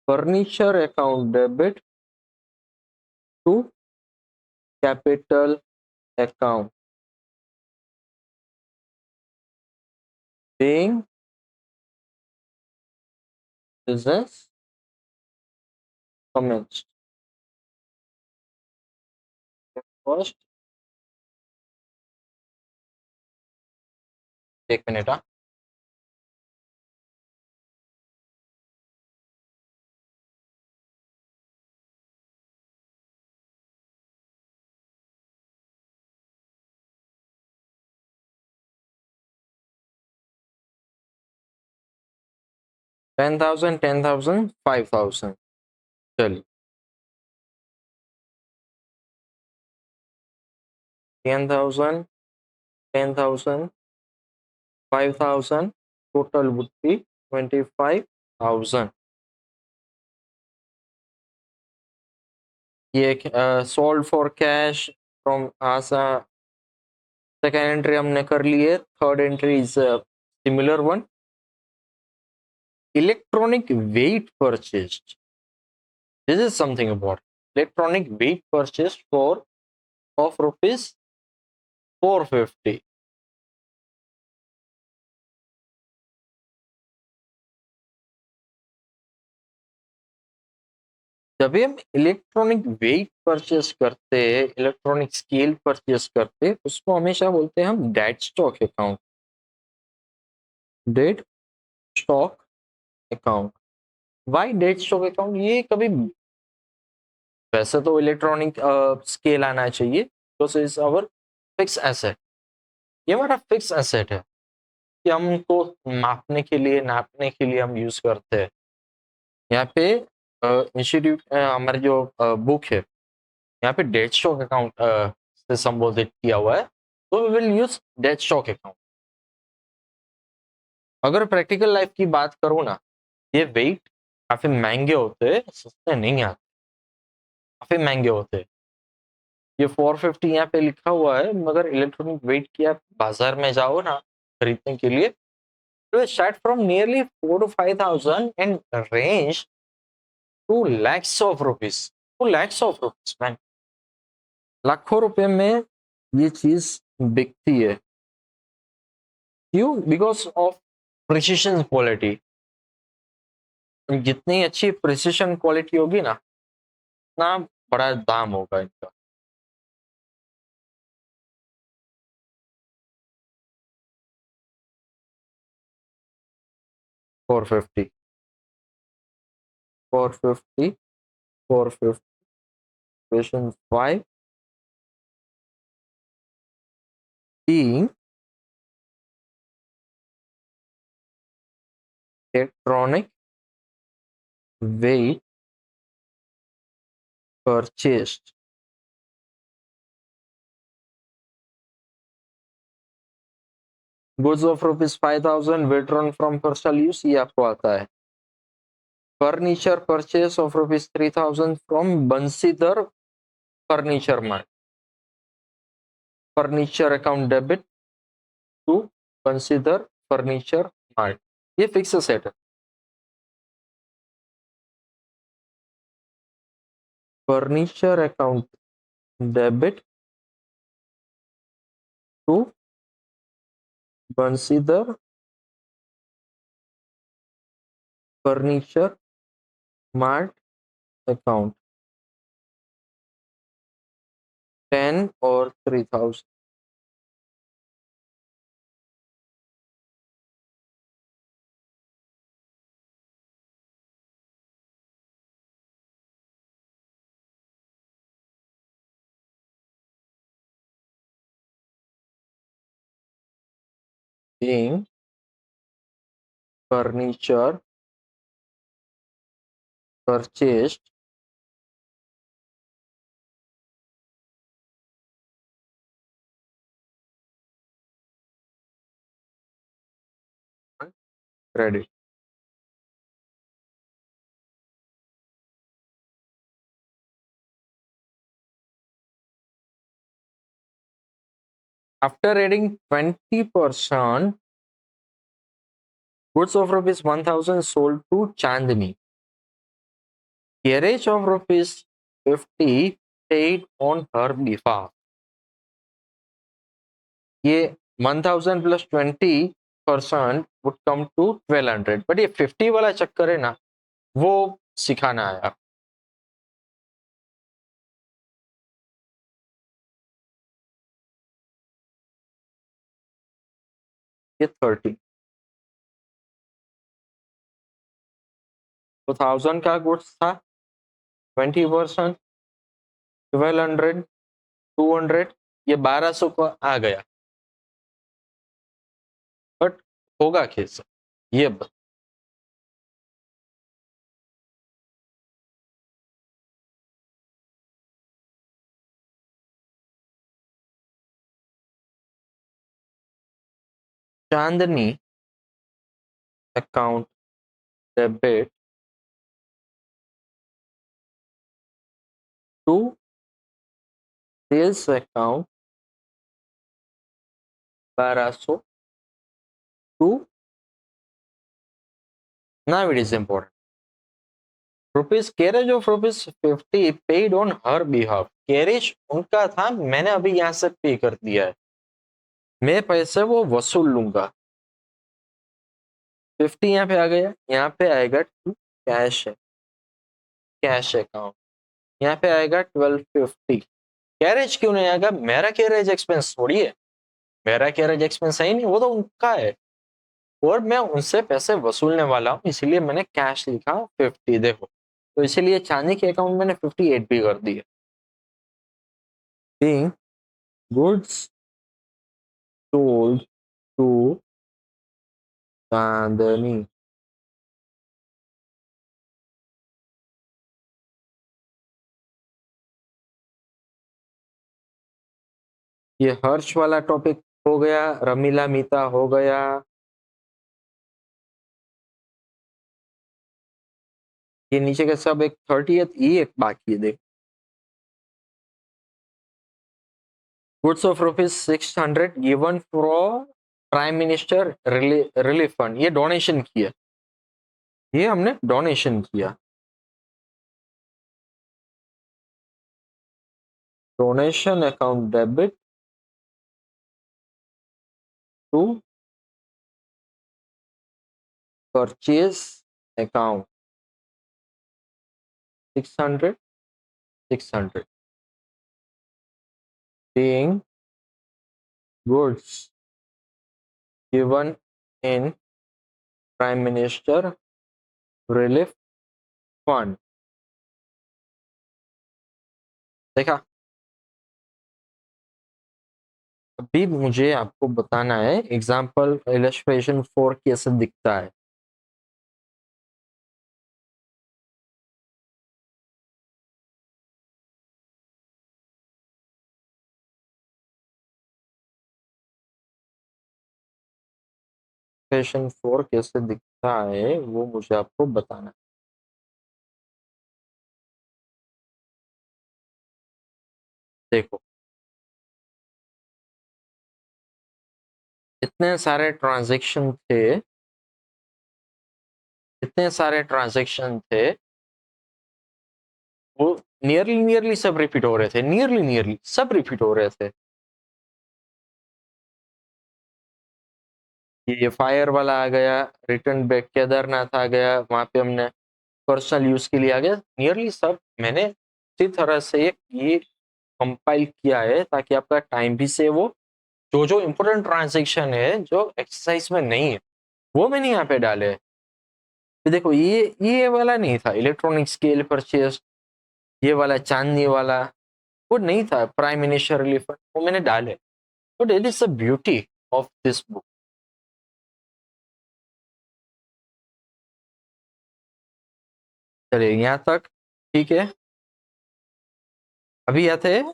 furniture account debit to capital account being business commenced। First, एक मिनट। हाँ, 10,000 10,000 5,000। चलिए 10,000 10,000 5,000 total would be 25,000। ये sold for cash from Asa. Second entry हमने कर ली है। Third entry is similar one, electronic weight purchased. This is something about electronic weight purchased for of rupees 450। जब भी हम इलेक्ट्रॉनिक वेट परचेस करते हैं, इलेक्ट्रॉनिक स्केल परचेस करते हैं, उसको हमेशा बोलते हैं हम dead stock account. Dead stock account. Why dead stock account? ये कभी, वैसे तो इलेक्ट्रॉनिक स्केल आना चाहिए, because is our fix asset. ये हमारा फिक्स एसेट है कि हमको मापने के लिए, नापने के लिए हम यूज करते हैं। यहाँ पे इंस्टीट्यूट हमारी जो बुक है, यहाँ पे डेट स्टॉक अकाउंट से संबोधित किया हुआ है, तो we will use dead stock account. अगर प्रैक्टिकल लाइफ की बात करूँ ना, ये वेट काफी महंगे होते हैं, सस्ते नहीं आते, काफी महंगे होते हैं। ये 450 यहाँ पे लिखा हुआ है, मगर इलेक्ट्रॉनिक वेट की आप बाजार में जाओ ना खरीदने के लिए, तो start from nearly 4 to 5,000 and range to lakhs of rupees. 2 lakhs of rupees man, लाखों रुपए में ये चीज बिकती है। क्यों? Because of precision quality. जितनी अच्छी प्रिसिशन क्वालिटी होगी ना, उतना बड़ा दाम होगा इनका। Four fifty 450 450 question 5 being electronic weight purchased। Goods of rupees 5,000 withdrawn from personal use, ये आपको आता है। Furniture purchase of rupees 3,000 from Bansidhar furniture mart. Furniture account debit to consider furniture mart, ये फिक्स सेट है। Furniture account debit to consider furniture mart account 10 और 3000। being furniture purchased on credit। After adding 20%, goods of rupees 1000 sold to Chandni. Carriage of rupees 50 paid on her behalf। ये 1000 plus 20% would come to 1200, but ये 50 वाला चक्कर है ना, वो सिखाना आया। ये 30 तो 1000 का गुड्स था, 20% 1200 200, ये 1200 का आ गया, बट होगा कैसे ये Chandni account debit to sales account 1200 to, now it is important, rupees carriage of rupees 50 paid on her behalf. Carriage उनका था, मैंने अभी यहां से पे कर दिया है, मैं पैसे वो वसूल लूंगा। 50 यहाँ पे आ गया, यहाँ पे आएगा टू कैश है, कैश अकाउंट, यहाँ पे आएगा 1250। कैरेज क्यों नहीं आएगा? मेरा कैरेज एक्सपेंस थोड़ी है, मेरा कैरेज एक्सपेंस है ही नहीं, वो तो उनका है, और मैं उनसे पैसे वसूलने वाला हूँ, इसलिए मैंने कैश लिखा 50। देखो, तो इसीलिए चांदी के अकाउंट मैंने 58 भी कर दिया। Being goods sold to चांदनी। ये हर्ष वाला टॉपिक हो गया, रमीला मीता हो गया, ये नीचे के सब एक 30th ये एक बाकी है। देख, goods of rupees 600 given for prime minister relief fund, ये डोनेशन किया, ये हमने डोनेशन किया। Donation account debit to purchase account 600 600 being goods given in prime minister relief fund। देखा, अभी मुझे आपको बताना है एग्जाम्पल इलस्ट्रेशन 4 कैसे दिखता है। इलस्ट्रेशन 4 कैसे दिखता है वो मुझे आपको बताना है। देखो, इतने सारे ट्रांजैक्शन थे, इतने सारे ट्रांजैक्शन थे, वो नियरली सब रिपीट हो रहे थे, नियरली सब रिपीट हो रहे थे। ये फायर वाला आ गया, रिटर्न बैक केदारनाथ आ गया, वहां पे हमने पर्सनल यूज के लिए आ गया, नियरली सब मैंने इसी तरह से ये कंपाइल किया है ताकि आपका टाइम भी सेव हो। जो जो इम्पोर्टेंट ट्रांजेक्शन है जो एक्सरसाइज में नहीं है वो मैंने यहाँ पे डाले हैं। देखो ये वाला नहीं था इलेक्ट्रॉनिक स्केल परचेज, ये वाला चांदनी वाला वो नहीं था, प्राइम मिनिस्टर रिलीफ फंड वो मैंने डाले। तो it is the beauty of this book. चलिए यहाँ तक ठीक है। अभी आते हैं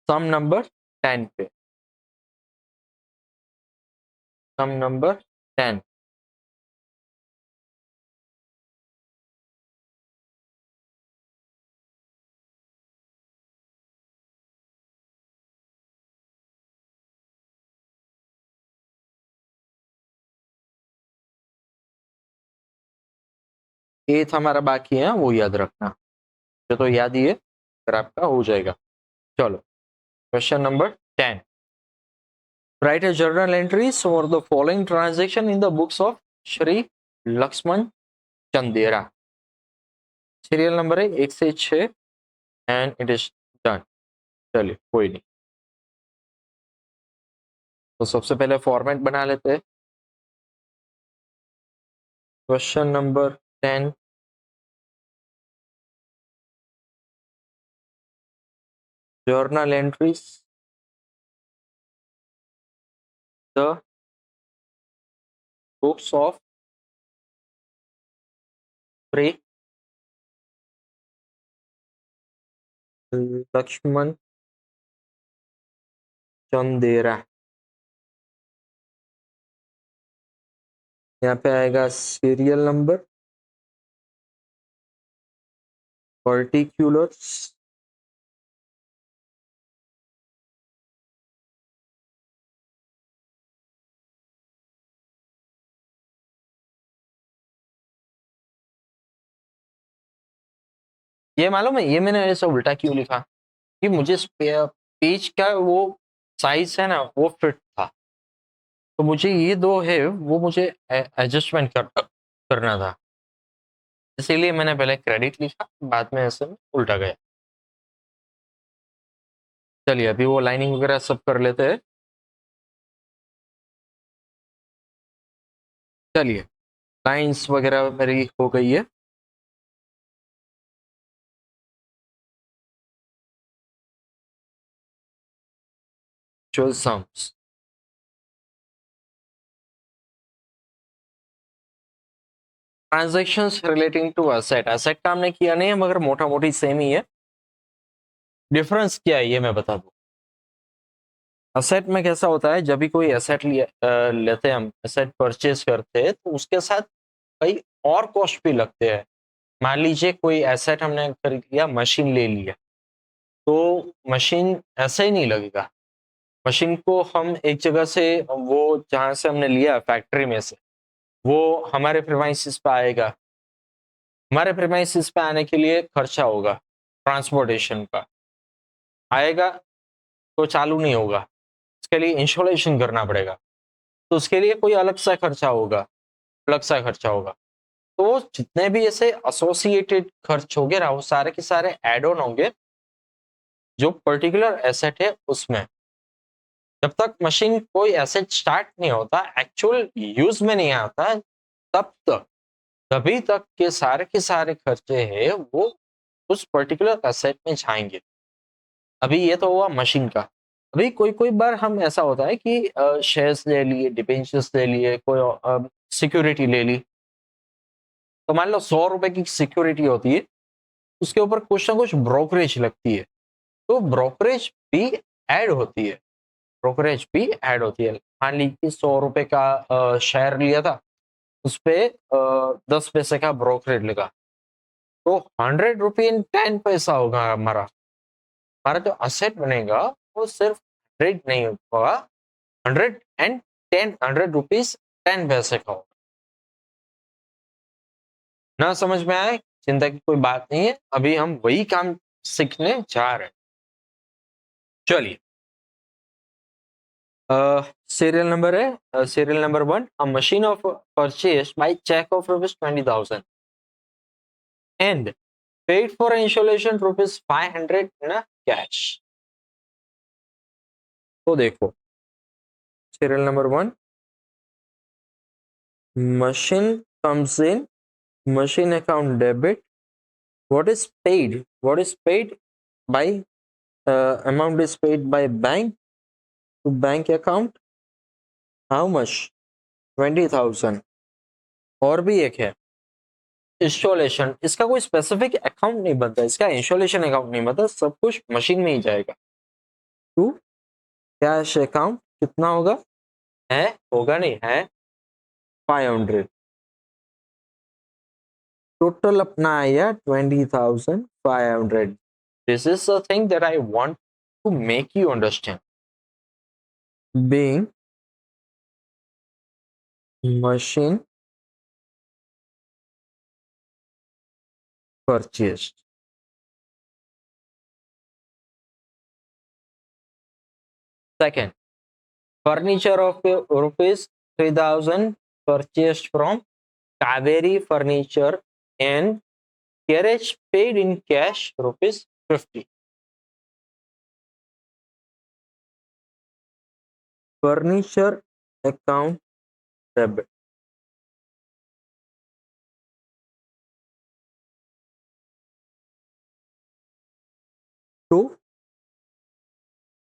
सम नंबर 10 पे। सम नंबर 10। एथ हमारा बाकी है, वो याद रखना। जो तो याद ही है, फिर आपका हो जाएगा। चलो question number 10। Write a journal entries for the following transaction in the books of Shri Lakshman Chandera. Serial number है 1 से 6 एंड इट इज डन। चलिए कोई नहीं, तो सबसे पहले फॉर्मेट बना लेते हैं। Question number 10। journal entries the books of Shri Lakshman Chandera. यहाँ पे आएगा सीरियल नंबर, पर्टिकुलर्स, ये मालूम है ये मैंने ऐसा उल्टा क्यों लिखा कि मुझे पेज का वो साइज है ना वो फिट था, तो मुझे ये दो है वो मुझे एडजस्टमेंट करना था, इसीलिए मैंने पहले क्रेडिट लिखा, बाद में ऐसे में उल्टा गया। चलिए अभी वो लाइनिंग वगैरह सब कर लेते हैं। चलिए लाइंस वगैरह मेरी हो गई है। Actual sums, transactions relating to asset, asset का हमने किया नहीं है मगर मोटा मोटी सेम ही है। डिफरेंस क्या है ये मैं बता दूं। असेट में कैसा होता है, जब भी कोई एसेट लेते हैं हम, एसेट परचेज करते हैं तो उसके साथ कई और कॉस्ट भी लगते हैं। मान लीजिए कोई एसेट हमने खरीद लिया, मशीन ले लिया, तो मशीन ऐसे ही नहीं लगेगा। मशीन को हम एक जगह से, वो जहाँ से हमने लिया फैक्ट्री में से, वो हमारे प्रीमाइसिस पे आएगा। हमारे प्रीमाइसिस पे आने के लिए खर्चा होगा ट्रांसपोर्टेशन का, आएगा तो चालू नहीं होगा, उसके लिए इंस्टॉलेशन करना पड़ेगा, तो उसके लिए कोई अलग सा खर्चा होगा, अलग सा खर्चा होगा। तो जितने भी ऐसे एसोसिएटेड खर्च होंगे ना वो सारे के सारे एड ऑन होंगे जो पर्टिकुलर एसेट है उसमें। जब तक मशीन कोई एसेट स्टार्ट नहीं होता, एक्चुअल यूज में नहीं आता, तब तक तभी तक के सारे खर्चे हैं वो उस पर्टिकुलर एसेट में जाएंगे। अभी ये तो हुआ मशीन का। अभी कोई कोई बार हम ऐसा होता है कि शेयर्स ले लिए, डिबेंचर्स ले लिए, कोई सिक्योरिटी ले ली, तो मान लो 100 रुपए की सिक्योरिटी होती है, उसके ऊपर कुछ ना कुछ ब्रोकरेज लगती है, तो ब्रोकरेज भी ऐड होती है, ब्रोकरेज भी ऐड होती है। मान लीजिए 100 रुपए का शेयर लिया था, उस पे 10 पैसे का ब्रोकरेज लगा, तो 100 रुपये 10 पैसा होगा हमारा। हमारा जो असेट बनेगा वो सिर्फ 100 नहीं होगा, 110 100 रुपीज 10 पैसे का होगा। ना समझ में आए, चिंता की कोई बात नहीं है, अभी हम वही काम सीखने जा रहे हैं। चलिए, सीरियल नंबर है, serial number 1, a machine of purchase by cheque of ₹20,000 and paid for installation ₹500 in a cash। तो देखो, serial number 1, machine comes in, machine account debit, what is paid by, amount is paid by bank to bank account, how much, 20,000। और भी एक है इंस्टॉलेशन, इसका कोई स्पेसिफिक अकाउंट नहीं बनता, इसका इंस्टॉलेशन अकाउंट नहीं बनता, सब कुछ मशीन में ही जाएगा। टू कैश अकाउंट कितना होगा, है होगा नहीं है 500, टोटल अपना आया 20,500। This is the thing that I want to make you understand. Being machine purchased, second, furniture of rupees 3,000 purchased from Kaveri Furniture and carriage paid in cash ₹50। Furniture account debit, to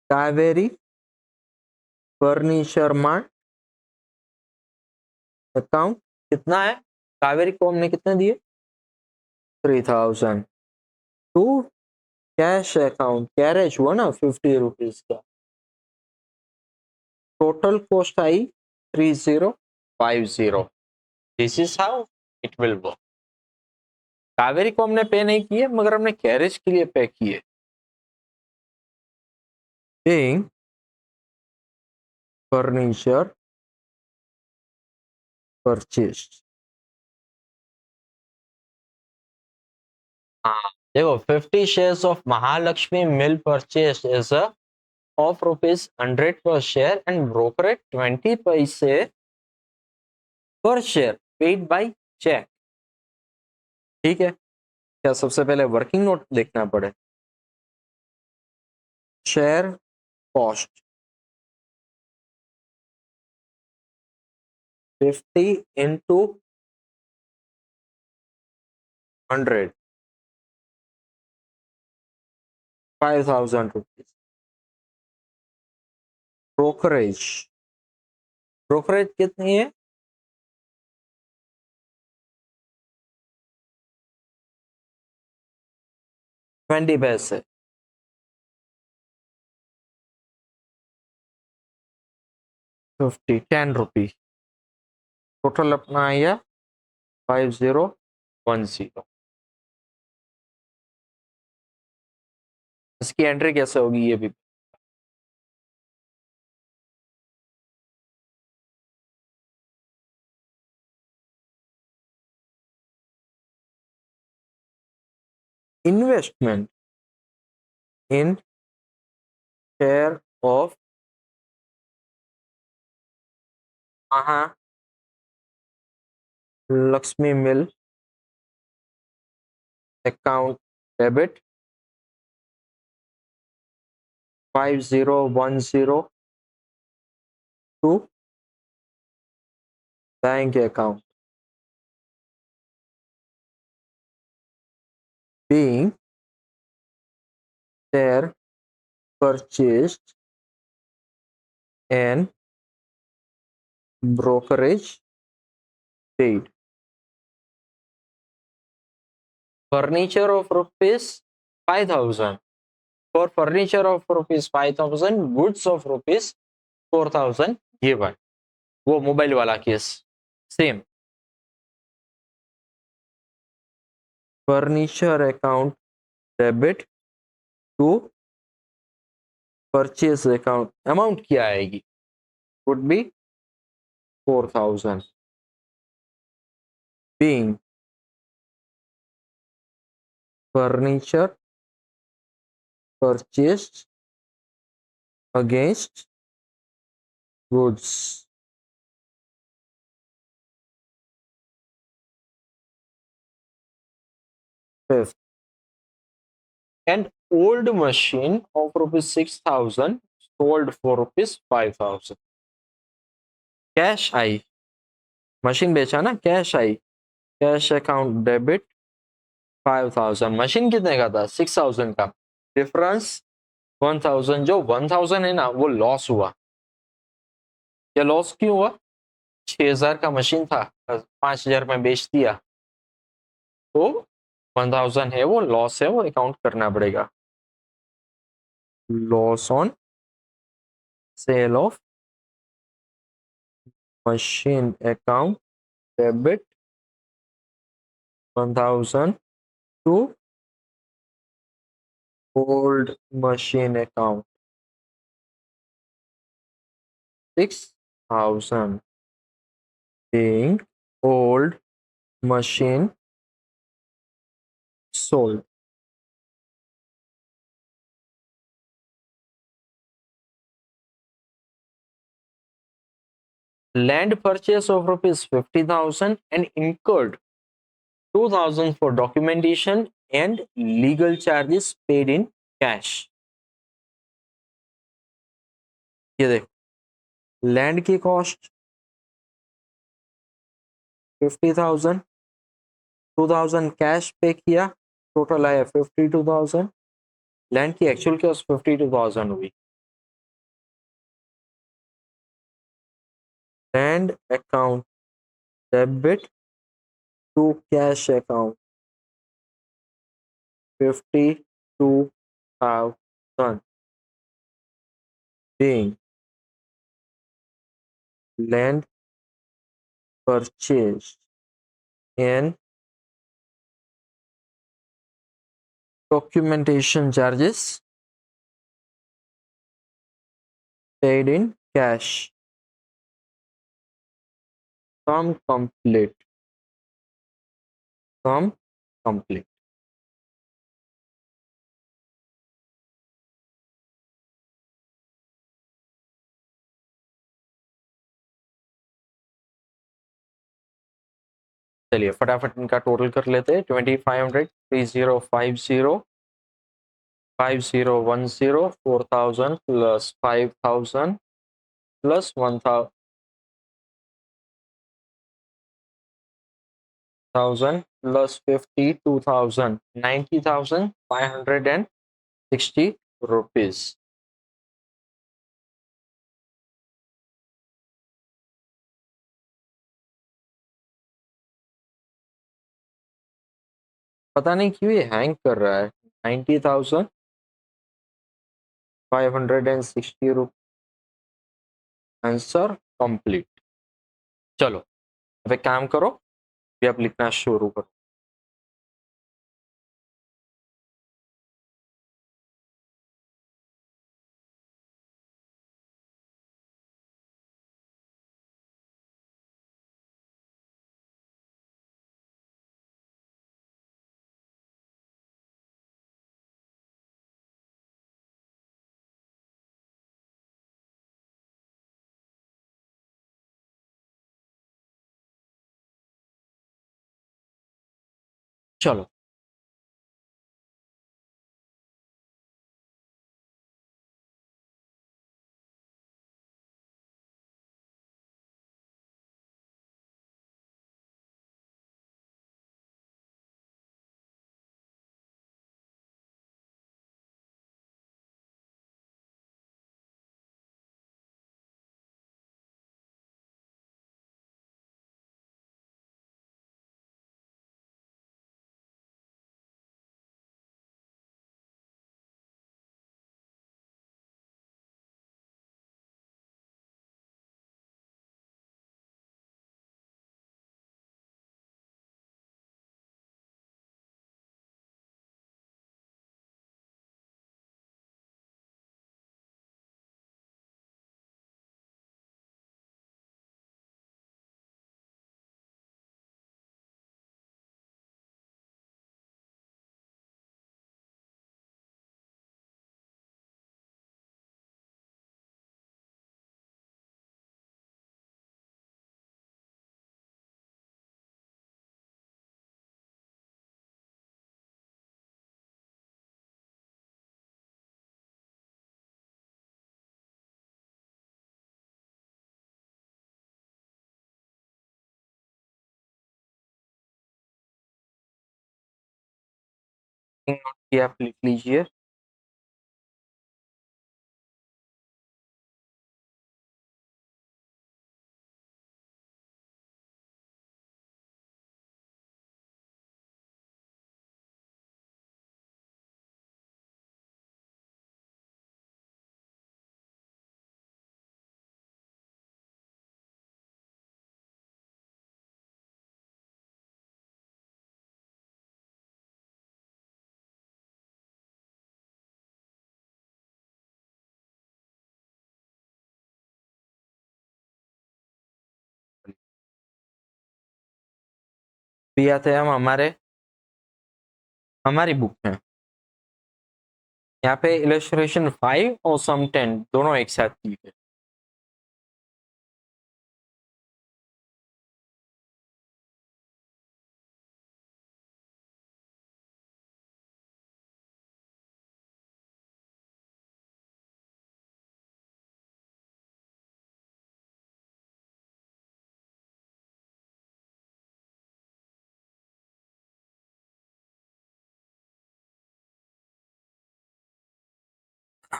Kaveri Furniture Mart account कितना है, कावेरी को हमने कितने दिए 3,000, टू कैश अकाउंट कैरेज हुआ ना 50 रुपीज का, total cost I 3050। This is how it will work. Kaveri को हमने पे नहीं किए मगर हमने कैरेज के लिए पे किए। पेइंग फर्नीचर परचेस्ड, हाँ देखो 50 shares of Mahalakshmi Mill purchased is a of ₹100 per share and brokerage 20 paise per share paid by check। ठीक है, क्या सबसे पहले वर्किंग नोट देखना पड़े, share cost 50 into 100 5,000 rupees. Brokerage, brokerage कितनी है 20 पैसे, 10 रुपीज, टोटल अपना आया 5010। इसकी एंट्री कैसे होगी ये भी, investment in share of Lakshmi mill account debit 5010 to bank account, being share purchased and brokerage paid। Furniture of ₹5,000, for furniture of ₹5,000, goods of ₹4,000 given। वो मोबाइल वाला case same, furniture account debit to purchase account, amount क्या आएगी, would be 4,000 being furniture purchased against goods. Fifth, an old machine of rupees 6,000 sold for rupees 5,000. Cash I, machine बेचा ना, cash I, cash account debit 5,000। Machine कितने का था? 6,000 का। डिफरेंस 1,000, जो 1,000 है ना वो लॉस हुआ। क्या लॉस क्यों हुआ? 6,000 का मशीन था, 5,000 में बेच दिया, तो 1,000 है वो लॉस है, वो अकाउंट करना पड़ेगा। Loss on sale of machine account debit 1,000 to old machine account 6,000 being old machine sold. Land purchase of rupees 50,000 and incurred 2,000 for documentation and legal charges paid in cash. ये देखो, लैंड की कॉस्ट 50,000, 2,000 कैश पे किया, टोटल आया 52,000। लैंड की एक्चुअल कॉस्ट 52,000 हुई। Land account debit to cash account 52,000 being land purchased and documentation charges paid in cash. Sum complete. Sum complete. चलिए फटाफट इनका टोटल कर लेते हैं। 2500, 3050, 5010, 4,000 प्लस 5,000 प्लस 1,000 प्लस 52,000, 90,560 रुपीज। पता नहीं क्यों ये हैंग कर रहा है। 90,560 रुपीज। Answer complete. चलो अब एक काम करो, ये अब लिखना शुरू करो। चलो नोट किया आप लिख लीजिए। भी आते हैं हम हमारी बुक में। यहाँ पे इलस्ट्रेशन 5 और सम 10 दोनों एक साथ की है।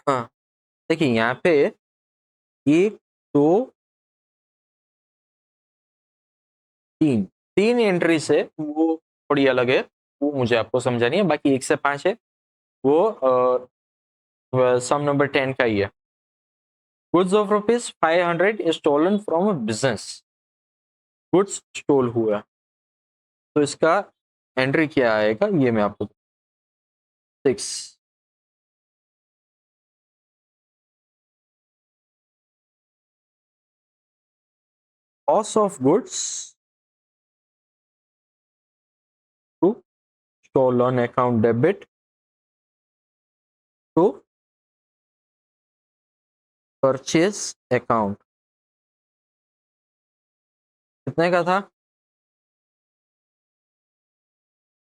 हाँ, देखिए यहाँ पे 1 2 3 3 एंट्री से वो थोड़ी अलग है, वो मुझे आपको समझानी है। बाकी 1 से 5 है वो सम नंबर 10 का ही है। Goods of rupees 500 is stolen from a business. Goods stole हुआ, तो इसका एंट्री क्या आएगा ये मैं आपको 6। Loss of goods to stolen account debit to purchase account. कितने का था?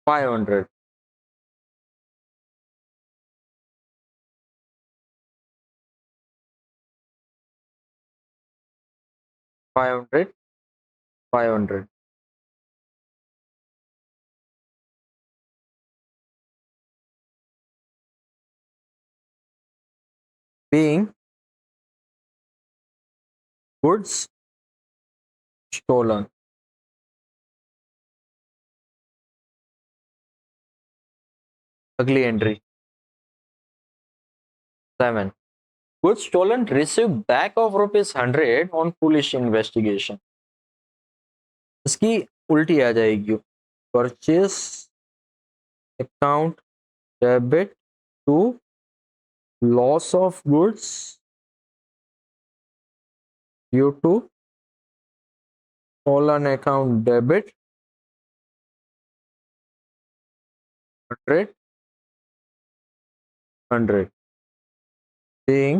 500। 500 500 being goods stolen। अगली entry 7। Goods stolen received back of ₹100 on police investigation। इसकी उल्टी आ जाएगी। Purchase account debit to loss of goods due to stolen account debit 100 100 being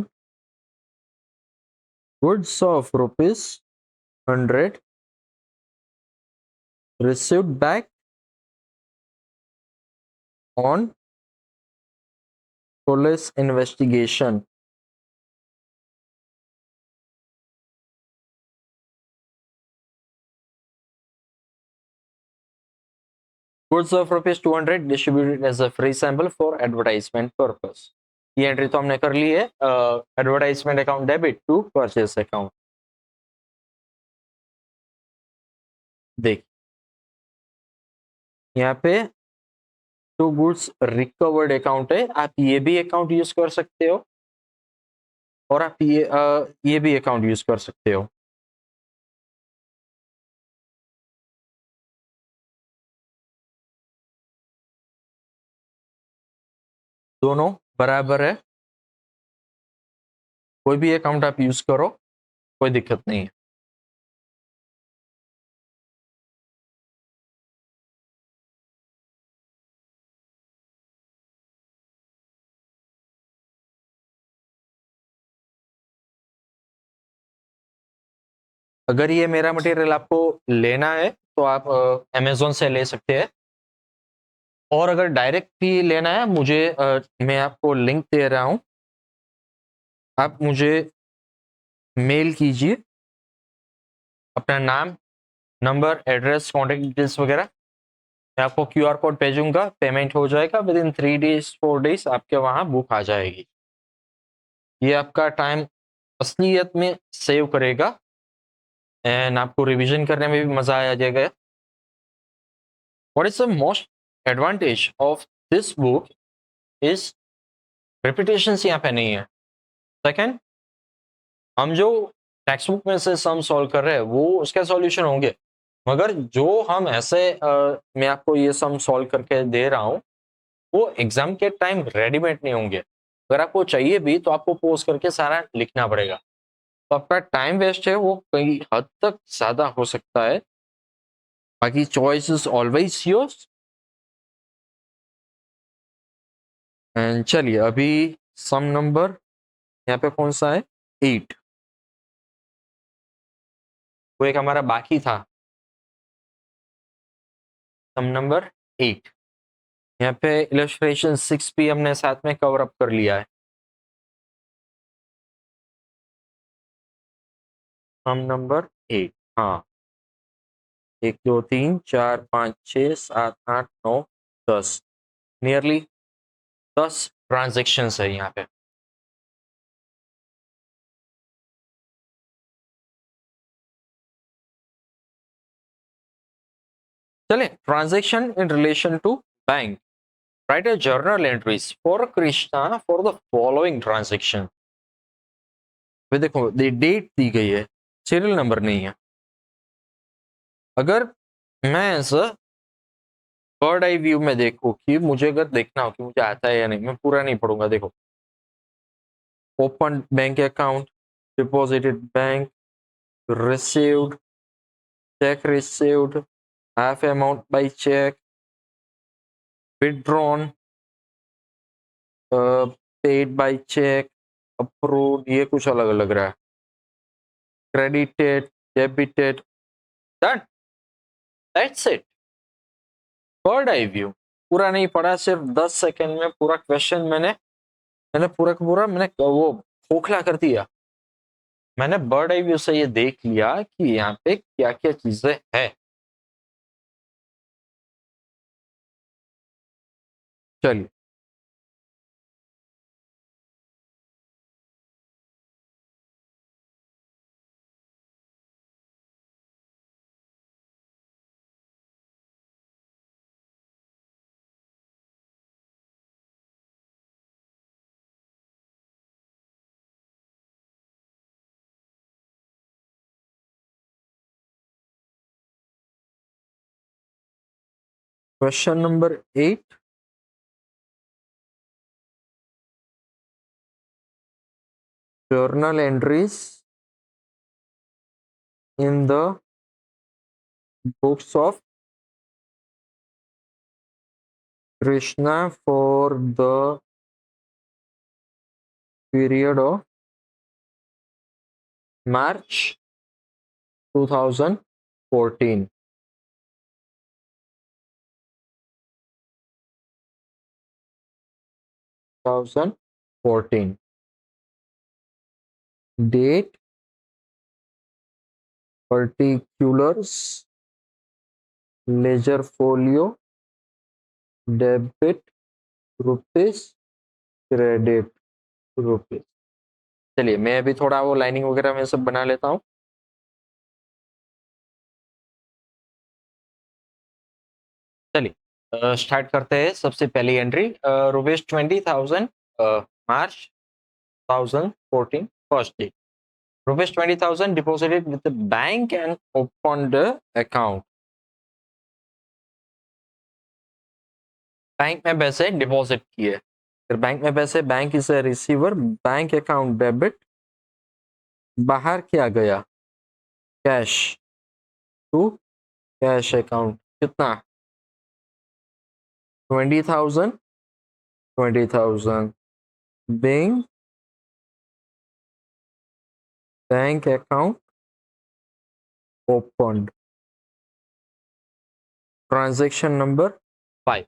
goods of ₹100 received back on police investigation। Goods of ₹200 distributed as a free sample for advertisement purpose। ये एंट्री तो हमने कर ली है। Advertisement account debit to purchase account. देख यहाँ पे टू गुड्स रिकवर्ड अकाउंट है, आप ये भी अकाउंट यूज कर सकते हो और आप ये भी अकाउंट यूज कर सकते हो। दोनों बराबर है, कोई भी अकाउंट आप यूज करो, कोई दिक्कत नहीं है। अगर ये मेरा मटेरियल आपको लेना है तो आप अमेजोन से ले सकते हैं, और अगर डायरेक्ट भी लेना है मुझे मैं आपको लिंक दे रहा हूं, आप मुझे मेल कीजिए अपना नाम, नंबर, एड्रेस, कॉन्टेक्ट डिटेल्स वगैरह, मैं आपको QR कोड भेजूंगा, पेमेंट हो जाएगा, विद इन 3 डेज 4 डेज आपके वहां बुक आ जाएगी। ये आपका टाइम असलियत में सेव करेगा एंड आपको रिवीजन करने में भी मजा आ जाएगा। What is the most advantage of this book is repetition यहाँ पे नहीं है। सेकंड, हम जो टेक्स्ट बुक में से सम सॉल्व कर रहे हैं वो उसके सॉल्यूशन होंगे, मगर जो हम ऐसे मैं आपको ये सम सॉल्व करके दे रहा हूँ वो एग्जाम के टाइम रेडीमेड नहीं होंगे। अगर आपको चाहिए भी तो आपको पोस्ट करके सारा लिखना पड़ेगा, तो आपका टाइम वेस्ट है वो कई हद तक ज्यादा हो सकता है। बाकी choice is always yours. And चलिए अभी सम नंबर यहाँ पे कौन सा है, 8, वो एक हमारा बाकी था, सम नंबर 8। यहाँ पे इलस्ट्रेशन 6 भी हमने साथ में कवर अप कर लिया है। सम नंबर 8, हाँ, 1 2 3 4 5 6 7 8 9 10, नियरली 10 ट्रांजेक्शन है यहाँ पे। चले, transaction in relation to bank, write a journal entries for Krishna for the following transaction. देखो डेट दी गई है, सीरियल नंबर नहीं है। अगर मैं ऐसा बर्ड आई व्यू में देखो कि मुझे अगर देखना हो कि मुझे आता है या नहीं, मैं पूरा नहीं पढ़ूंगा। देखो, open bank account, deposited bank, received, check received, half amount by check, withdrawn, paid by check, approved, ये कुछ अलग लग रहा है, credited, debited, done, that's it। Bird eye view पूरा नहीं पढ़ा, सिर्फ 10 सेकंड में पूरा क्वेश्चन मैंने पूरा का पूरा मैंने वो खोखला कर दिया। मैंने बर्ड आई व्यू से ये देख लिया कि यहाँ पे क्या क्या चीजें हैं। चलिए, question number 8, journal entries in the books of Krishna for the period of March 2014। 2014 date, particulars, ledger folio, debit rupees, credit rupees. चलिए मैं अभी थोड़ा वो लाइनिंग वगैरह में सब बना लेता हूँ। चलिए स्टार्ट करते हैं। सबसे पहली entry rupees 20,000, March 2014 first day. Rupees 20,000 deposited with the bank and open the account. Bank में पैसे डिपॉजिट किए, फिर बैंक में पैसे, bank is a receiver, bank account debit, बाहर क्या गया, कैश टू कैश अकाउंट। कितना, 20,000, 20,000 being bank account opened। Transaction number 5,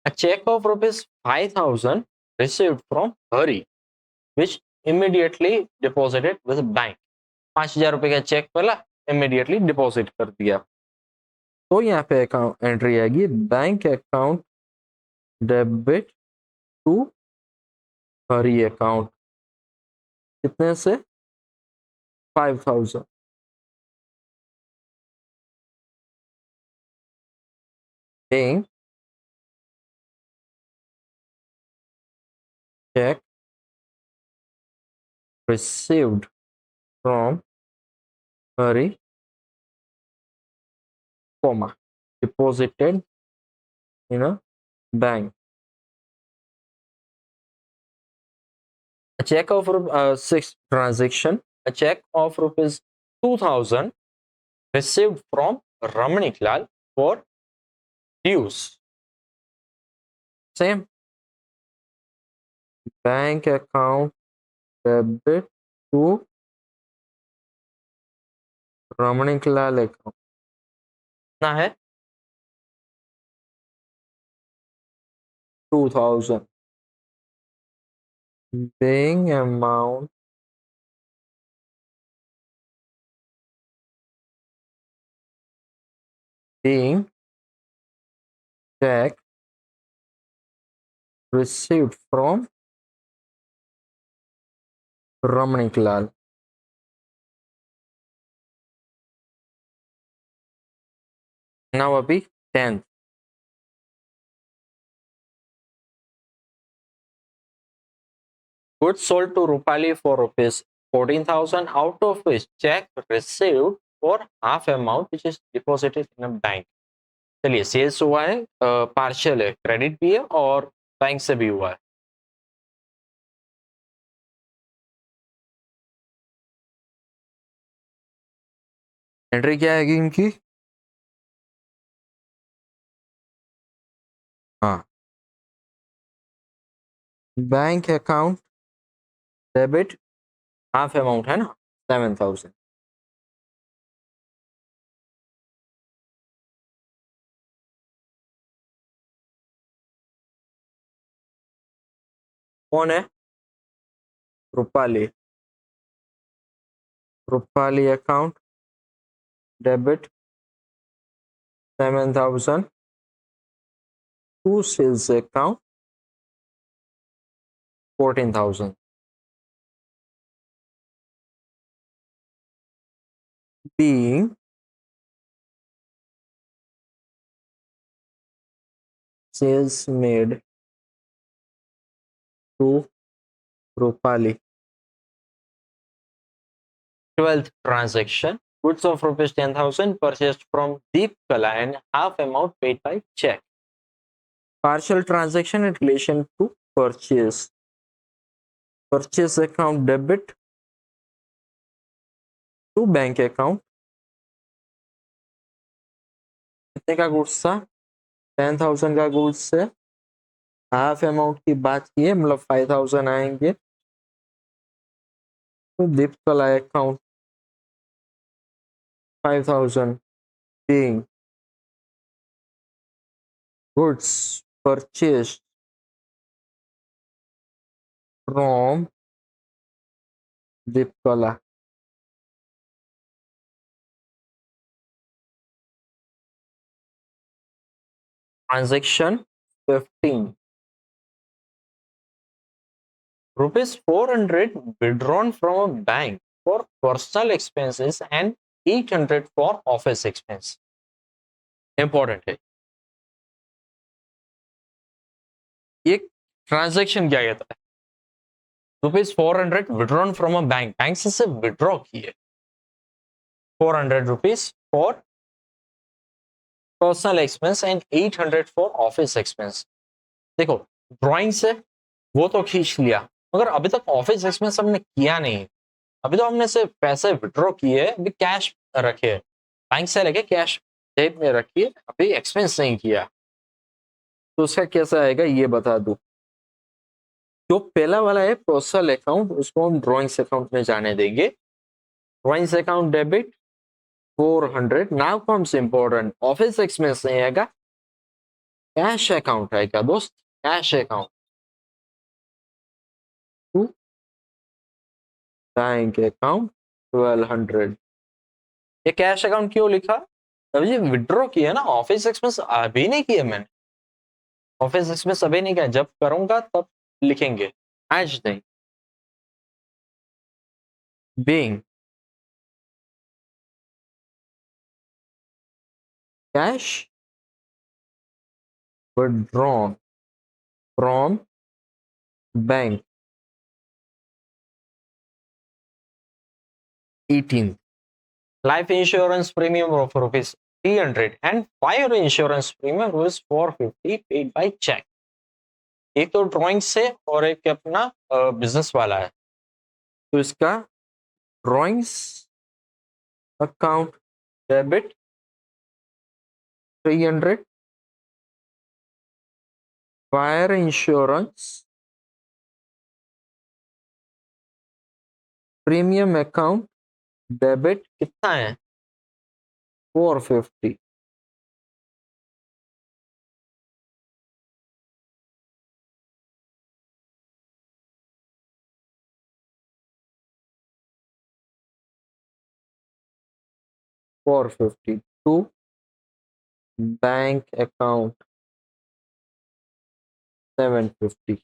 a check of rupees 5,000 received from Hari, which immediately deposited with bank। 5,000 रुपए का चेक मिला, immediately डिपॉजिट कर दिया। तो यहाँ पे अकाउंट एंट्री आएगी bank account debit to Hari account, कितने से 5000। Bank check received from Hari, comma, deposited in a bank. A check of six transaction. A check of rupees 2000 received from Ramanik Lal for dues. Same. Bank account debit to Ramanik Lal account. कितना है 2000. Paying amount being check received from Ramanik Lal. Now अभी 10th. Goods sold to Rupali for rupees 14,000, out of which check received for half amount which is deposited in a bank. चलिए सेल्स हुआ है, पार्शियल है, क्रेडिट भी है और बैंक से भी हुआ है. एंट्री क्या आएगी इनकी? हाँ, bank account debit half amount है ना 7000. कौन है? Rupali. Rupali account debit 7000 to sales account 14,000. being sales made to Rupali. 12th transaction. Goods of rupees 10,000 purchased from Deep Kala and half amount paid by check. Partial transaction in relation to purchase. Purchase account debit to bank account. कितने का गुड्स था? 10,000 का गुड्स से हाफ अमाउंट की बात की है, मतलब 5,000 आएंगे तो दीप कला account 5,000 being goods purchased from Deep Kala. Transaction 15. Rupees 400 withdrawn from a bank for personal expenses and 800 for office expense. Important है. ये ट्रांजेक्शन क्या कहता है? Rupees 400 withdrawn from a bank, bank से विड्रॉ किए 400 rupees for personal expense and 800 for office expense. देखो ड्राइंग से वो तो खींच लिया, मगर अभी तक ऑफिस एक्सपेंस हमने किया नहीं. अभी तो हमने सिर्फ पैसे विड्रॉ किए, अभी कैश रखे, बैंक से लेके कैश जेब में रखिए, अभी एक्सपेंस नहीं किया. तो उसका कैसा आएगा ये बता दूं. जो पहला वाला है पर्सनल अकाउंट, उसको हम ड्रॉइंग्स अकाउंट में जाने देंगे. Drawings account debit 400. Now comes important, office expense नहीं आएगा, कैश अकाउंट आएगा दोस्त. Cash account to bank account 1200. ये कैश अकाउंट क्यों लिखा? अभी विड्रॉ किया ना, ऑफिस एक्सपेंस अभी नहीं किया मैंने, ऑफिस एक्सपेंस अभी नहीं किया, जब करूंगा तब लिखेंगे, आज नहीं। Being cash withdrawn from bank 18th. Life insurance premium of rupees 300 and fire insurance premium rupees 450 paid by check. एक तो ड्राइंग से और एक अपना बिजनेस वाला है, तो इसका drawings account debit 300, fire insurance premium account debit कितना है 450, to bank account 750.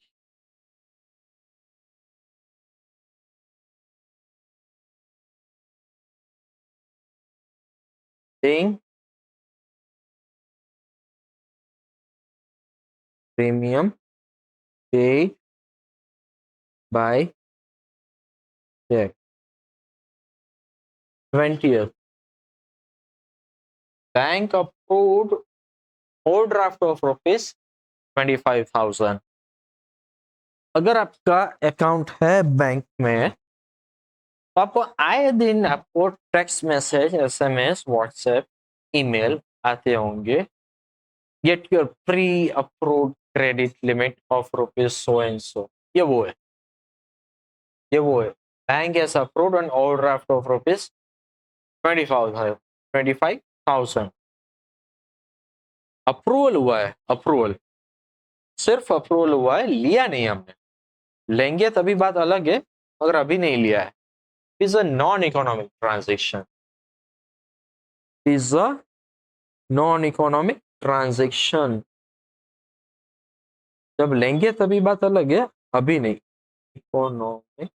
Paying premium paid by check. 20th. Bank approved overdraft of rupees 25,000. अगर आपका अकाउंट है बैंक में, तो आपको आए दिन आपको text message, SMS, WhatsApp, email आते होंगे, get your pre approved credit limit of rupees so and so. ये वो है, ये वो है, bank has approved an overdraft of rupees 25,000। Approval हुआ है, अप्रूवल, सिर्फ अप्रूवल हुआ है, लिया नहीं हमने, लेंगे तभी बात अलग है, मगर अभी नहीं लिया है। Is a non economic transaction, is a non economic transaction, जब लेंगे तभी बात अलग है, अभी नहीं। Economic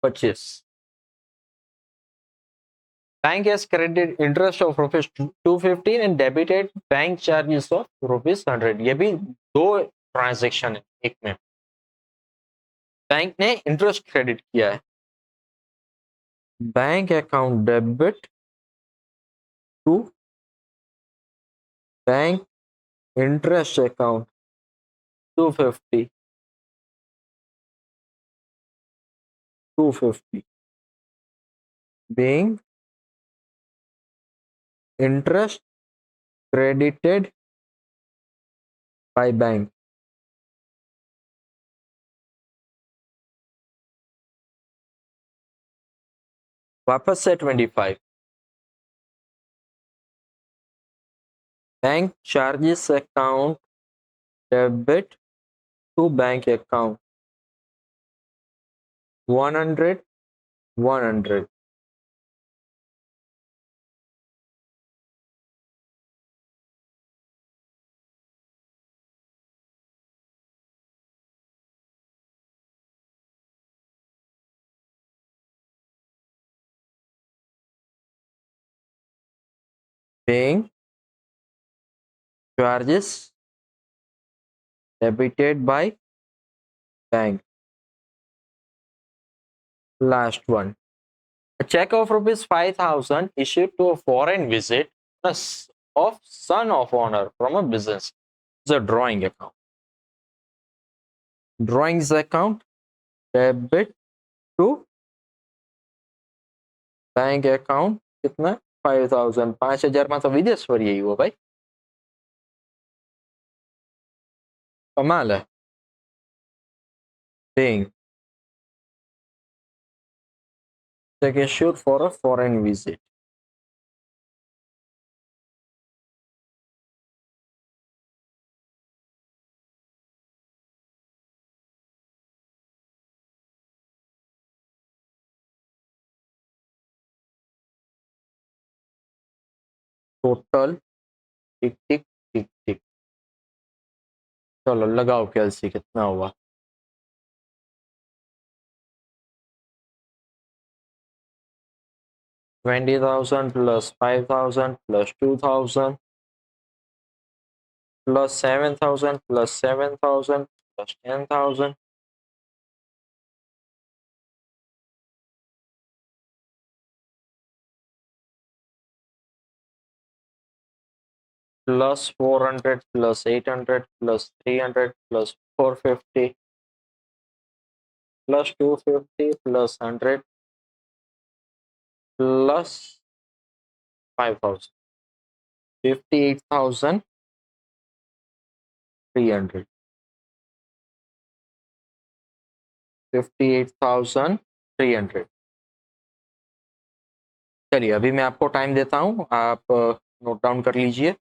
25, bank has credited interest of rupees 215 and debited bank charges of rupees 100। ये भी दो ट्रांजेक्शन है एक में, बैंक ने इंटरेस्ट क्रेडिट किया है, bank account debit to bank interest account 250, 250 being interest credited by bank। वापस से 25, bank charges account debit to bank account 100, 100 being charges debited by bank। Last one, a check of rupees 5,000 issued to a foreign visit of son of honor from a business is a drawing account। Drawings account debit to bank account कितना 5,000, 5,000 में तो विदेश पर यही हुआ भाई, कमाल है। Paying check issued for a foreign visit। Total tick tick tick tick, चलो लगाओ कैलसी कितना हुआ। 20,000 plus 5,000 plus 2,000 plus 7,000 plus 7,000 plus 10,000 plus 400 plus 800 plus 300 plus 450 plus 250 plus 100 plus 5,000, 58,300, 58,300। चलिए अभी मैं आपको टाइम देता हूँ, आप नोट डाउन कर लीजिए।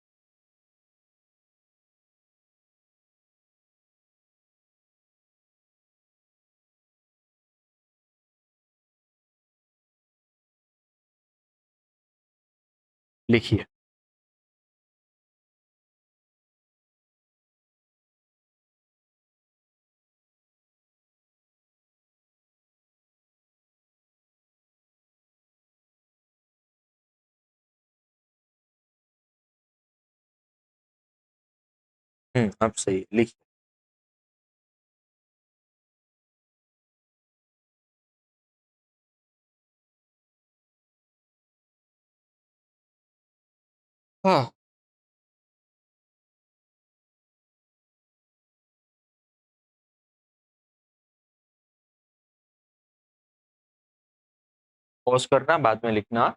लिखिए। अब सही लिखिए। हाँ, पॉज करना, बाद में लिखना।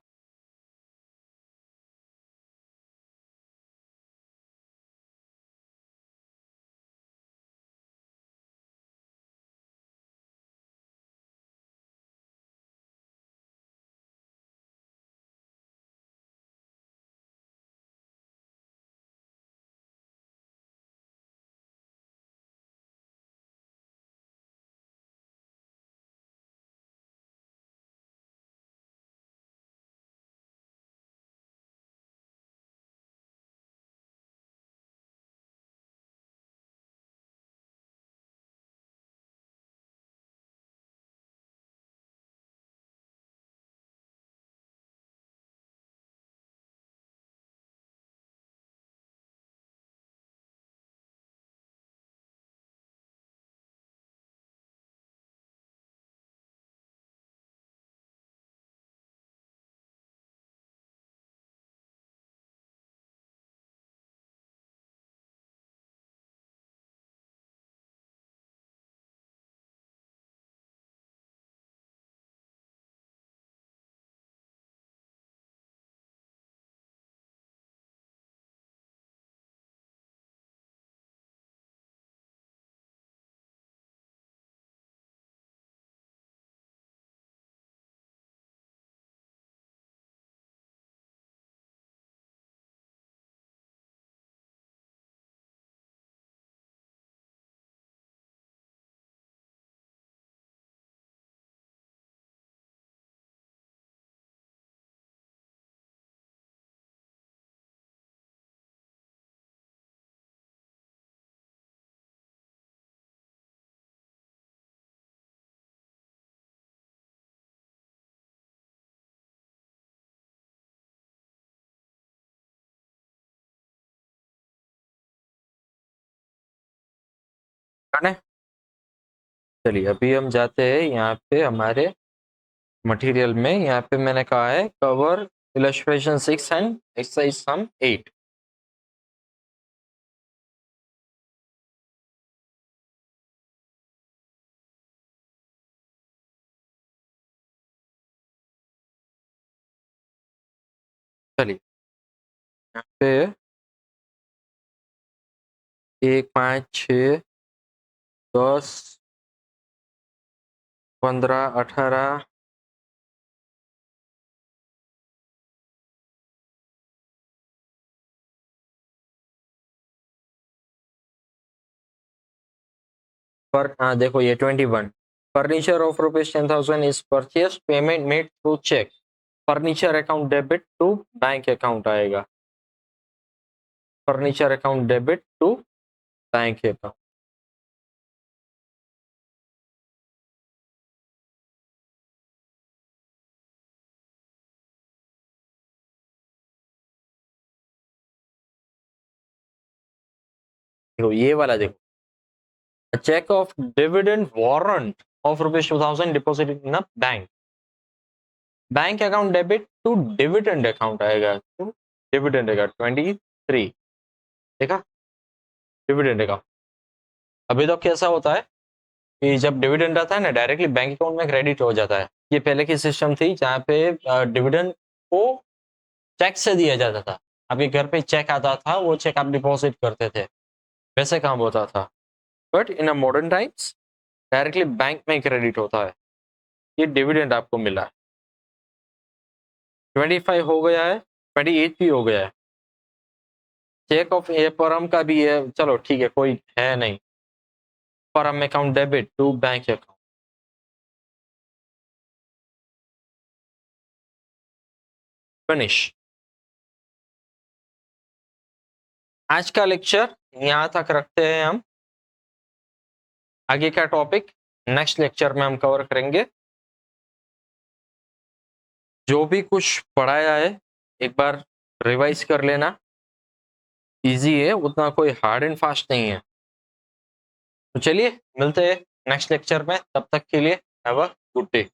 है। चलिए अभी हम जाते हैं यहाँ पे हमारे मटेरियल में। यहाँ पे मैंने कहा है cover illustration 6 and exercise sum 8। चलिए यहाँ पे 1, 5, 6, 10, 15, 18, पर हाँ देखो ये 21। Furniture of ₹10,000 is purchase, payment made through cheque, furniture account debit to bank account आएगा। Furniture account debit to bank account. देखो ये वाला देखो, a check of dividend warrant of rupees 2000 deposited in a bank, bank account debit to dividend account आएगा, तो डिविडेंड अकाउंट 23, देखा, डिविडेंड अकाउंट। अभी तो कैसा होता है कि जब डिविडेंड आता है ना, डायरेक्टली बैंक अकाउंट में क्रेडिट हो जाता है। ये पहले की सिस्टम थी जहाँ पे डिविडेंड को चेक से दिया जाता था। आपके घर पे चेक आता था, वो चेक आप डिपॉजिट करते थे, वैसे काम होता था। But in a modern times directly bank में क्रेडिट होता है। ये डिविडेंड आपको मिला है, 25 हो गया है, 28 भी हो गया है। चेक ऑफ ए परम का भी है, चलो ठीक है, कोई है नहीं। Param account debit to bank account, finish. आज का लेक्चर यहाँ तक रखते हैं हम। आगे का टॉपिक नेक्स्ट लेक्चर में हम कवर करेंगे। जो भी कुछ पढ़ाया है एक बार रिवाइज कर लेना, इजी है, उतना कोई हार्ड एंड फास्ट नहीं है। तो चलिए मिलते हैं नेक्स्ट लेक्चर में, तब तक के लिए हैव अ गुड डे।